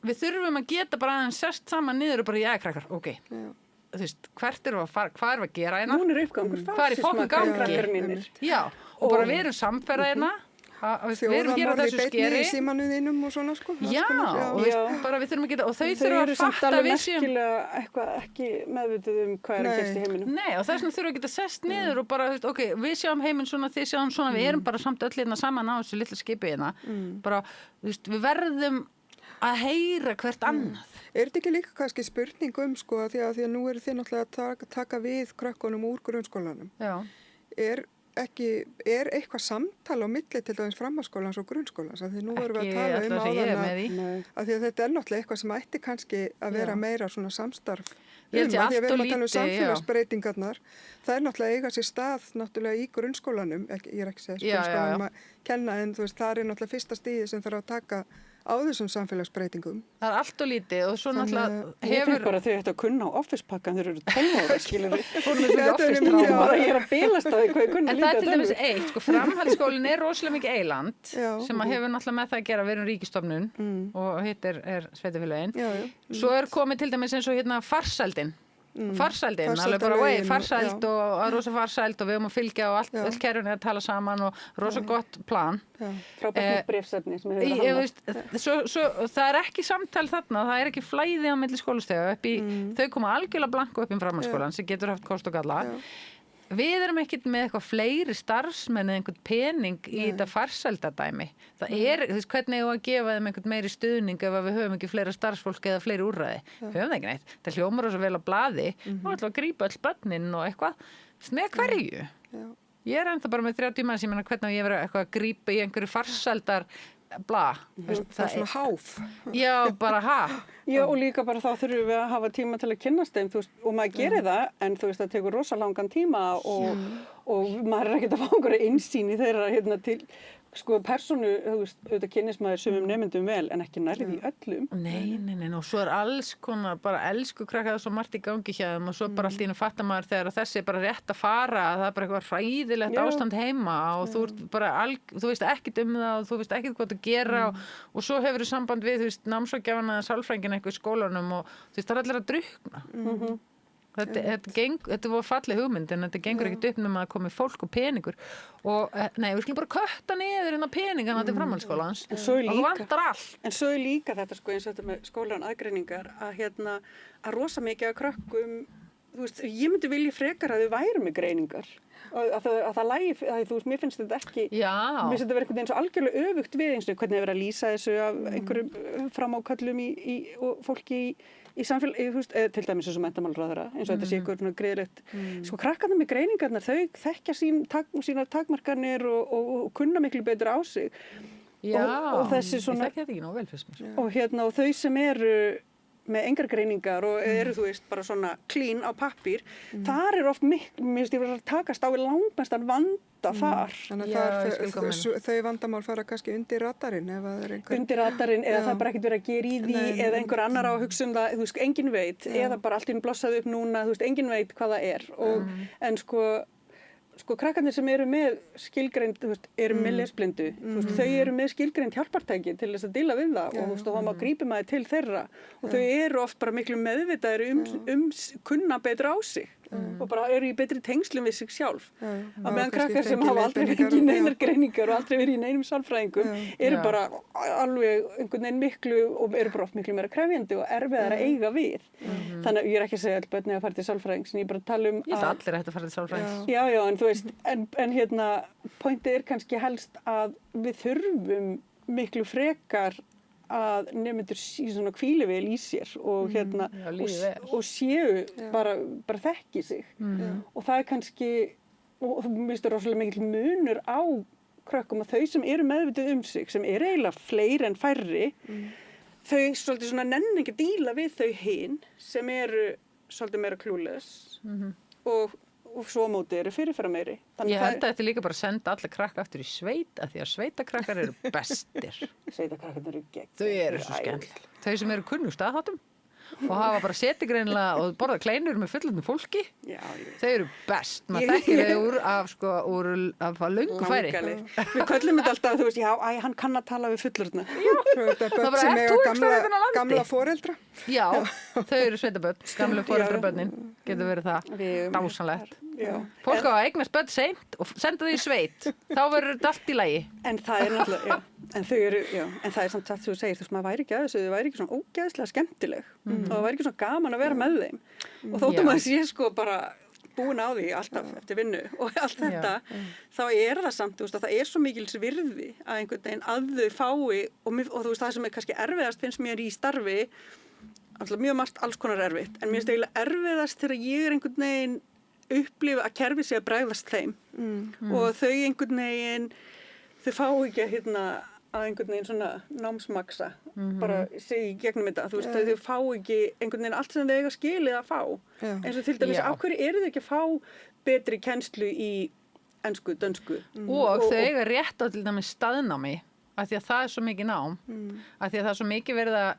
Við þurfum að geta bara aðeins sest saman niður og bara krakkar, ok. Þú veist, hvert erum við að fara, hvað erum við að gera hérna? Nún uppgangur, hvað í fólkum gangi? Já, og bara við erum samferða hérna. Við erum að gera þessu skeri í símanuðinum og svona sko já, og bara við þurfum að geta og þau þurfum að fatta að við séum eitthvað ekki meðvituð hvað er að gerast í heiminum nei, og þess vegna þurfum við að geta sest niður og bara, ok, við sjáum heiminn svona, þið sjáum svona við erum bara samt öll hérna saman á þessu litla skipi hérna bara, við verðum að heyra hvert annað þetta ekki líka kannski spurning sko, því að nú eru þið náttúrulega að taka við krökkunum úr grunnskólanum er eitthvað samtal á milli til dæmis framhaldsskólans og grunnskólans af því nú erum við að tala að því að þetta er náttúrulega eitthvað sem ætti kannski að vera meira svona samstarf því að við erum að tala samfélagsbreytingarnar það er náttúrulega eiga sér stað náttúrulega í grunnskólanum ég er ekki að segja grunnskólanum að kenna en þú veist það er náttúrulega fyrsta stíði sem þarf að taka á þessum samfélagsbreytingum. Það er allt og lítið og svo náttúrulega Ég finnst bara þau ættu að kunna á Office-pakkan þeir eru 12 ára, skilur ég er að bilast á því hvað ég kunna líka. En það er til dæmis eitt, sko, framhaldsskólinn er rosalega mikið eiland sem að hefur náttúrulega með það að gera, við erum ríkisstofnun og hitt er sveitafélögin. Svo er komið til dæmis eins og hérna farsældin. Farsældin, alveg bara farsæld og rosa farsæld og við höfum að fylgja og öll kerfin að tala saman og rosa gott plan frábært bréfsefni sem hefur það er ekki samtal þarna, það er ekki flæði á milli skólastega þau koma algjörlega blanko upp í framhaldsskólan sem getur haft kost og galla við erum ekkert með eitthvað fleiri starfsmenn eða einhvern pening í þetta farsældadæmi það er, þú veist, hvernig eigum að gefa þeim einhvern meiri stuðning ef við höfum ekki fleira starfsfólk eða fleiri úrræði, höfum það ekki neitt það hljómar svo vel á blaði og ætlum að grípa öll börnin og eitthvað með hverju ég er ennþá bara með 30 manns, ég meina hvernig ég verið eitthvað að grípa í einhverju farsældar bla það er svona háf já, bara já, og líka bara þá þurfum við að hafa tíma til að kynnast þeim og maður gerir það, en þú veist það tekur rosa langan tíma og maður er ekkert að fá einhverja innsýn í þeirra hérna til sko persónu, þú veist, auðvitað kynnist maður sumum nemyndum vel, en ekki nærið í öllum. Nei, og svo er alls konar, bara elsku krakkað svo margt í gangi hjá þeim og svo bara allt í einu fattar maður þegar þessi er bara rétt að fara, það er bara eitthvað hræðilegt ástand heima og þú ert bara, þú veist ekkert það og þú veist ekkert hvað þú gera og svo hefur þú samband við, þú veist, námsráðgjafana eða sálfræðinginn eitthvað í skólanum og þú veist, það er allir að drukkna. Þetta var falleg hugmynd en þetta gengur ekkert upp nema að komi fólk og peningur og nei, við skulum bara kötta niður innan peningana til framhaldsskólans og það vantar allt. En svo er líka þetta sko eins og þetta með skólan aðgreiningar að rosa mikið af krökkum, þú veist, ég myndi vilja frekar að þau væru með greiningar að það lægi, þú veist, mér finnst þetta ekki mér finnst þetta verið einhvern veginn svo algjörlega öfugt við eins og hvernig hefur verið að lýsa þessu af einhverjum framáköllum og fólki í samfélagi, þú veist, til dæmis eins og menntamálaráðherra, eins og þetta sé ykkur greiðlegt. Sko krakkarnir með greiningarnar, þau þekkja sínar takmarkanir og kunna miklu betur á sig. Já, og þessi svona, ég þekki þetta ekki nóg vel fyrst mér. Og þau sem eru með engar greiningar og eru, þú veist, bara svona clean á pappír, þar er oft mér finnst ég verið að takast á í langmestan vanda þar. Þannig að þau vandamál fara kannski undir radarinn ef það er einhver... Undir radarinn, eða það er bara ekkert verið að gera í því, eða einhver annar á að hugsa það, þú veist, enginn veit, eða bara allt í einu blossaði upp núna, þú veist, enginn veit hvað það er. En sko krakkarnir sem eru með skilgreind, þú veist, eru með lesblindu, þú veist, þau eru með skilgreind hjálpartæki til þess að díla við það og þú veist, og þá má grípa maður til þeirra og þau eru oft bara miklu meðvitaðir kunna betra á sig og bara eru í betri tengslum við sig sjálf. Á meðan krakkar sem hafa aldrei fengið neinar greiningar og aldrei verið í neinum sálfræðingum eru bara alveg einhvern veginn miklu og eru bara oft miklu meira krefjandi og erfiðar að eiga við. Þannig að ég er ekki að segja all börn að fara til sálfræðings, en ég bara tala um Ég held að allir ættu að fara til sálfræðings. Já, en þú veist, en hérna, pointið er kannski helst að við þurfum miklu frekar að nemendur svona hvíli vel í sér og hérna og séu bara þekki sig og það er kannski og þú mistur rosalega mikil munur á krökkum og þau sem eru meðvituð sig, sem eru eiginlega fleiri en færri, þau svolítið svona nenni ekki að díla við þau hin sem eru svolítið meira clueless og svo á móti eru fyrirfæra meiri. Ég held að þetta líka bara að senda alla krakka aftur í sveit af því að sveitakrakkar eru bestir. Sveitakrakkar eru gegn. Þau eru svo skemmtileg. Þau sem eru kunnu staðháttum og hafa bara setið greinilega og borða kleinur með fullandi fólki. Já, þau eru best. Maður þekkir þau af löngu færi. Við köllum þetta alltaf, þú veist, já, hann kann að tala við fullorðna. Já, þetta er börn sem eiga gamla foreldra. Já, þau eru sveitabörn, gamlu foreldrabörnin, getur verið það dásanlegt. Fólk á að eignast börn seint og senda þau í sveit, þá verður þetta allt í lagi. En það er náttúrulega, en það er samt satt sem þú segir, þú veist, maður væri ekki að þessu, þau væri ekki svona ógeðslega skemmtileg og það væri ekki svona gaman að vera með þeim og þóttum að sé sko bara búin á því alltaf eftir vinnu og allt þetta, þá er það samt, þú veist, að það er svo mikils virði að einhvern veginn að þau fái og þú veist, það sem er kannski erfiðast finnst mér í starfi, alltaf mjög margt alls konar erfitt, en mér finnst eiginlega erfiðast þegar ég er einhvern veginn upplifa að kerfið sé að bregðast þeim og þau einhvern veginn þau fá ekki að einhvern veginn svona námsmaksa bara sé í gegnum þetta, þú veist, þau fá ekki einhvern veginn allt sem þau eiga skilið að fá eins og til dæmis, af hverju eru þau ekki að fá betri kennslu í ensku, dönsku og þau eiga rétt á til dæmis staðnámi af því að það er svo mikið nám af því að það er svo mikið verið að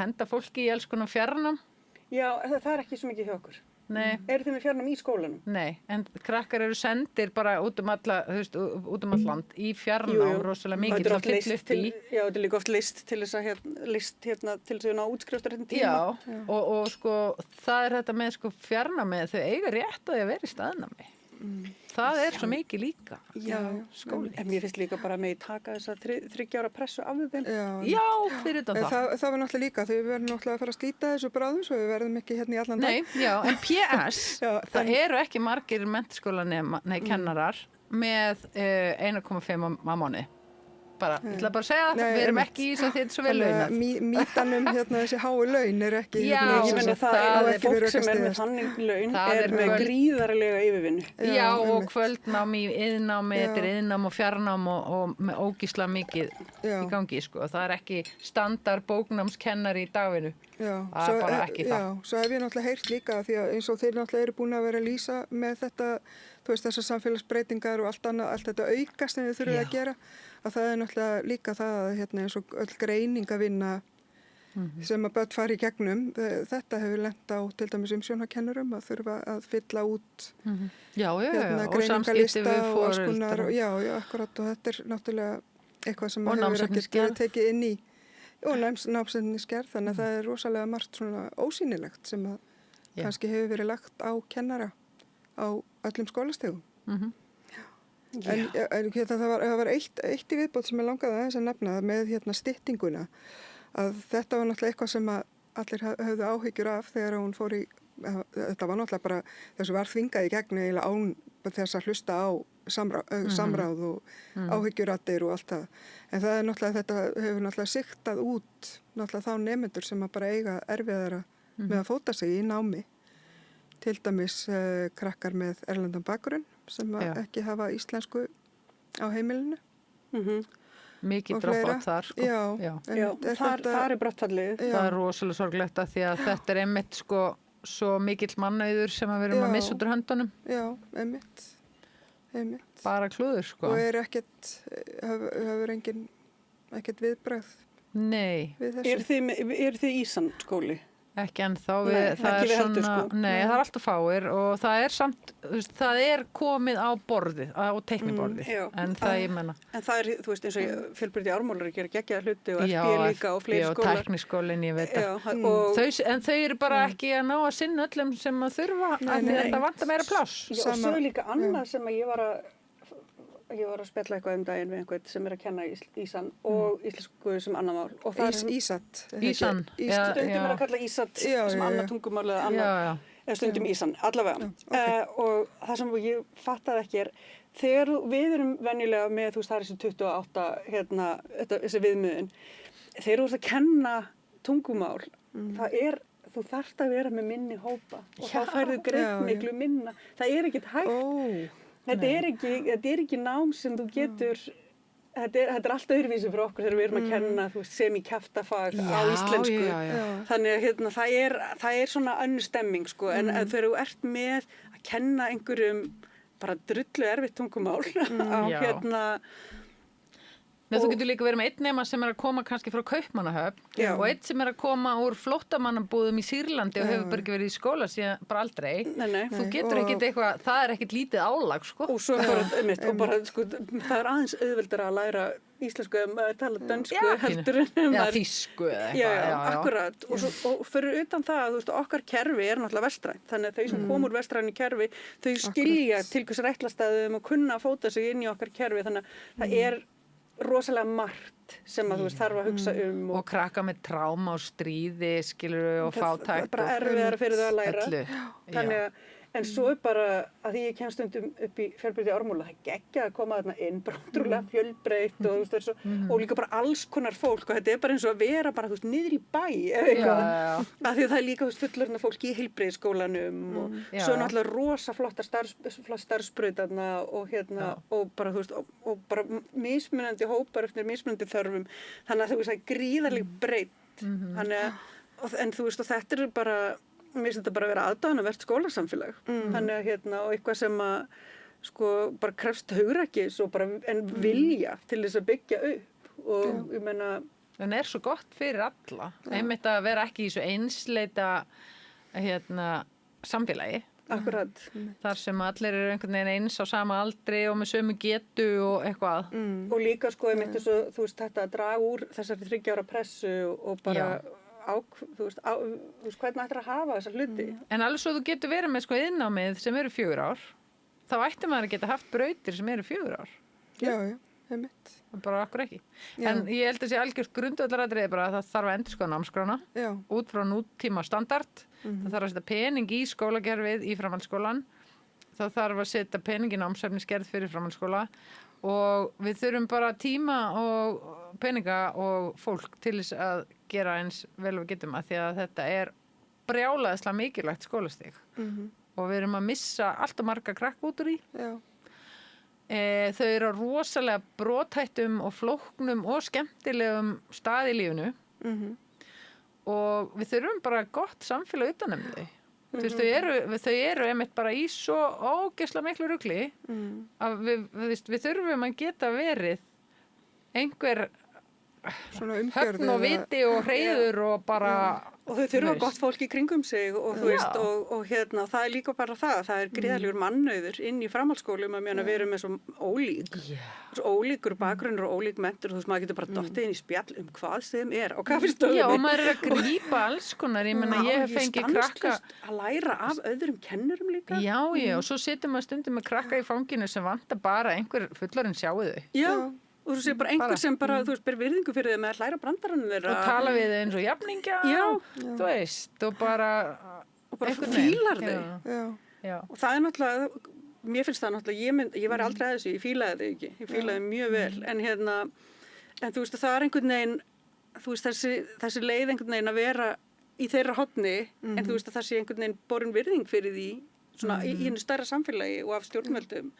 henda fólki í alls konar fjarnám. Já, það er ekki svo mikið hjá okkur. Nei. Eru þið með fjarnám í skólanum? Nei, en krakkar eru sendir bara út um all land í fjarnám rosalega mikið til að fylla upp í. Já, þetta er líka oft list til þess að ná útskriftarréttin tíma. Já, og sko það er þetta með sko fjarnámið, þau eiga rétt á því að vera í staðnámi. Það er svo mikið líka. Já, skóli. En mér finnst líka bara með taka þessa 3 ára pressu af þeim. Já, fyrir þetta það. Það var náttúrulega líka, þau verðum náttúrulega að fara að slíta þessu bráðum svo við verðum ekki hérna í allan dag. Nei, já, en PS, það eru ekki margir menntaskólakennarar með 1,5 á mánuði. Ég ætla bara að segja það, við erum ekki í því svo vel launað. Mítanum þessi háu laun er ekki... Já, ég meina það er fólk sem er með þannig laun er með gríðarlega yfirvinnu. Já, og kvöldnám í iðnnámi, þetta er iðnnám og fjarnám og með ógísla mikið í gangi, sko. Það er ekki standard bóknámskennari í dagvinnu. Það er bara ekki það. Já, svo hef ég náttúrulega heyrt líka því að eins og þeir náttúrulega eru búin að vera að lýsa með þetta, þú veist, þessar samfélagsbreytingar og allt annað, allt þetta aukast sem við þurfum að gera, að það er náttúrulega líka það að eins og öll greiningavinna sem að börn fari í gegnum, þetta hefur lent á til dæmis umsjónarkennurum að þurfa að fylla út og samskipti við foreldra. Já, akkurat, og þetta er náttúrulega eitthvað sem hefur ekki tekið inn í og námsefnisgerð, þannig að það er rosalega margt svona ósýnilegt sem að kannski hefur verið lagt á kennara á öllum skólastigum. En það var eitt í viðbót sem ég langaði aðeins að nefna með styttinguna, að þetta var náttúrulega eitthvað sem að allir höfðu áhyggjur af þegar hún fór í, þetta var náttúrulega bara þessu var þvingað í gegn eiginlega án þess að hlusta á samráð og áhyggjuraddir og allt það. En það er náttúrulega, þetta hefur náttúrulega siktað út náttúrulega þá nemendur sem að bara eiga erfiðara með að fóta sig í námi. Til dæmis krakkar með erlendan bakgrunn sem ekki hafa íslensku á heimilinu. Mikið dropout þar, sko. Já, þar er brottfallið. Það er rosalega sorglegt að því að þetta er einmitt sko svo mikill mannauður sem að við erum að missa út úr höndunum. Já, einmitt. Bara klúður, sko. Og er hefur engin ekkert viðbragð. Nei. Eru þið Ísan skóli? Ekki ennþá, það er svona, sko. Nei, það er alltaf fáir og það er samt, það er komið á borðið, á teikniborðið, en það ég menna. En það er, þú veist, eins og fjölbreytti ármálar að gera geggjaða hluti og FB líka og fleiri skólar. Já, tækniskólinn, ég veit það. En þau eru bara ekki að ná að sinna öllum sem að þurfa, af því þetta vantar meira pláss. Já, og svo er líka annað sem að ég var að spjalla eitthvað daginn við einhvern sem er að kenna Ísan og íslensku sem annað mál. Ísat. Ísan. Stundum er að kalla Ísat sem annað tungumál eða stundum Ísan, allavega. Og það sem ég fattaði ekki er, þegar við erum venjulega með, þú veist, það er þessi 28, þessi viðmiðun, þegar þú ert að kenna tungumál, þú þarft að vera með minni hópa og þá færðu greitt miklu minna. Það ekkert hægt. Þetta ekki nám sem þú getur, þetta allt öðruvísi fyrir okkur þegar við erum að kenna sem í kjaftafag á íslensku. Þannig að það svona önnur stemming, sko, en þegar þú ert með að kenna einhverjum bara drullu erfitt tungumál á Men þú getur líka verið með einn nema sem að koma kannski frá Kaupmannahöfn og einn sem að koma úr flóttamannabúðum í Sýrlandi og hefur bara ekki verið í skóla síðan bara aldrei. Þú getur ekkert eitthvað, það ekkert lítið álag, sko. Og svo bara, sko, það aðeins auðveldara að læra íslensku að tala dönsku heldur en þýsku eða eitthvað. Já, akkurat. Og fyrir utan það, þú veist, okkar kerfi náttúrulega vestrænt. Þannig að þau sem kom úr vestrænu kerfi, þau skilja til hvers réttlastæðum og kunna að fóta sig inn í okkar kerfi. Þannig að það rosalega margt sem að þú veist þarf að hugsa og krakka með tráma og stríði skilur og fátækt bara erfiðara fyrir þau að læra þannig að en svo bara að því ég kem stundum upp í fjölbreytti Ármúla það geggjað að koma þarna inn bara ótrúlega fjölbreytt og þú veist og líka bara alls konar fólk og þetta bara eins og að vera bara þú veist niður í bæ eða eitthvað af því það líka fullorðna fólk í heilbrigðisskólanum og svo náttúrulega rosa flotta starfsbraut þarna og og bara þú veist og bara mismunandi hópar eftir mismunandi þörfum þannig að þú veist það gríðarleg breitt þannig að en þú veist og þetta bara mér finnst þetta bara að vera aðdáunarvert skólasamfélag þannig að og eitthvað sem að sko bara krefst hugrekis og bara en vilja til þess að byggja upp og ég meina en svo gott fyrir alla einmitt að vera ekki í svo einsleita samfélagi akkurat þar sem allir einhvern veginn eins á sama aldri og með sömu getu og eitthvað og líka sko einmitt þú veist þetta að draga úr þessari 30 ára pressu og bara þú veist hvernig ættir að hafa þessa hluti. En alveg svo þú getur verið með sko iðnnámið sem eru 4 ár, þá ætti maður að geta haft brautir sem eru 4 ár. Já, einmitt. Bara okkur ekki. En ég held að sé algjört grundvallaratriði bara að það þarf að endurskoða námskrána út frá nútíma standard. Það þarf að setja pening í skólakerfið í framhaldsskólan. Það þarf að setja pening í námsefnisgerð fyrir framhaldsskóla og við þurfum bara tíma og peninga og fólk til þess að gera eins vel við getum að því að þetta brjálæðislega mikilvægt skólastig og við erum að missa alltaf marga krakk út úr því. Þau eru á rosalega brothættum og flóknum og skemmtilegum stað í lífinu og við þurfum bara gott samfélag utan um þau. Þau eru einmitt bara í svo ógeðslega miklu rugli að við þurfum að geta verið einhver höfn og viti og hreiður og bara og þau þurfa gott fólk í kringum sig og þú veist og það líka bara það gríðarlegur mannauður inn í framhaldsskólum að við erum með svo ólíkur bakgrunnur og ólík mentur og þú veist maður getur bara dottið inn í spjall hvað sem og kaffistöðunni. Já og maður að grípa alls konar, ég meina ég hef fengið krakka að læra af öðrum kennurum líka. Já og svo situr maður stundum með krakka í fanginu sem vantar bara einhver fullorinn sjáu þau. Já. Og þú sé bara einhver sem bara, þú veist, ber virðingu fyrir þau með að hlæra brandaranum þeirra. Og tala við þau eins og jafningja, þú veist, og bara fílar þau. Já. Og það náttúrulega, mér finnst það náttúrulega, ég var aldrei að þessu, ég fílaði þau ekki, ég fílaði mjög vel, en þú veist, það einhvern veginn, þú veist, þessi leið einhvern veginn að vera í þeirra horni, en þú veist að það sé einhvern veginn borin virðing fyrir því, svona í einu stærra samfélagi og af stjórnvöldum.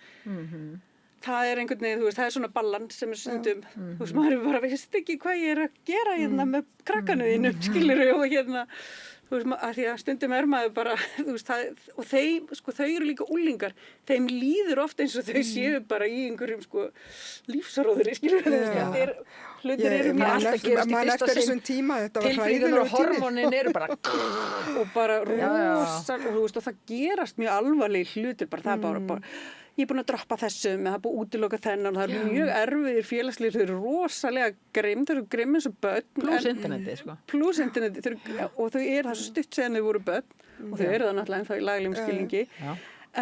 Það einhvern veginn, þú veist, það svona balans sem stundum, þú veist, maður bara veist ekki hvað ég að gera með krakkanu þínum, skilurðu, og þú veist, að því að stundum maður bara, þú veist, og þau eru líka úlingar, þeim líður oft eins og þau séu bara í einhverjum, lífsaróðri, skilurðu, hlutir eru mjög alltaf gerast í fyrsta sinn, tilfinningar og hormónin eru bara, og bara rosa, og þú veist, og það gerast mjög alvarlegir hlutir, bara það bara ég er búin að droppa þessum, það er búin að útiloka þennan, það er mjög erfiðir félagslegir, þau eru rosalega grimm, þau eru grimm eins og börn. Plus interneti, sko. Plus interneti, og þau eru það svo stutt séðan þau voru börn, og þau eru það náttúrulega ennþá í laglegum skilningi,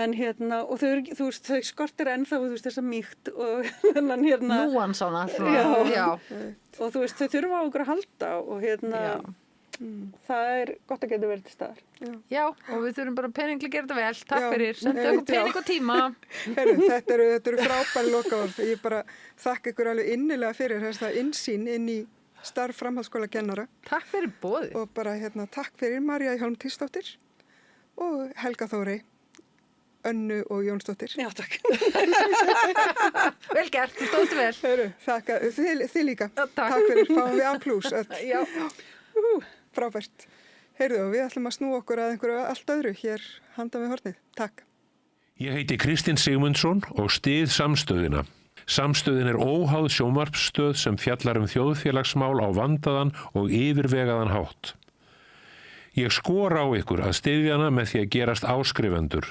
en og þau eru, þú veist, þau skortir ennþá, þú veist, þessa mýkt, og þennan Núansana, já, og þú veist, þau þurfa á okkur að halda, og það gott að geta verið til staðar. Já, og við þurfum bara pening til að gera þetta vel. Takk fyrir, sendu okkur pening og tíma. Þetta eru frábæri lokaorð. Ég bara þakka ykkur alveg innilega fyrir þess að innsýn inn í starf framhaldsskólakennara. Takk fyrir boðið. Og bara takk fyrir María Hjálm Týsdóttir og Helga Þórey, Önnu og Jónsdóttir. Já, takk. Vel gert, þú stóðst vel. Heru, þakka, þið líka. Takk fyrir, fáum við A+. Já. Frábært. Heyrðu, við ætlum að snúa okkur að einhverju allt öðru hér handan við hornið. Takk. Ég heiti Kristinn Sigmundsson og styð Samstöðina. Samstöðin er óháð sjónvarpsstöð sem fjallar þjóðfélagsmál á vandaðan og yfirvegaðan hátt. Ég skora á ykkur að styðja hana með því að gerast áskrifendur.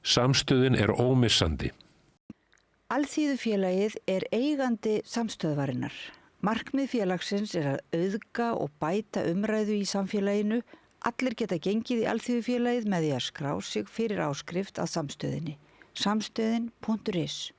Samstöðin er ómissandi. Alþýðufélagið er eigandi samstöðvarinnar. Markmið félagsins er að auðga og bæta umræðu í samfélaginu. Allir geta gengið í Alþýðufélagið með því að skrá sig fyrir áskrift að samstöðinni. Samstöðin.is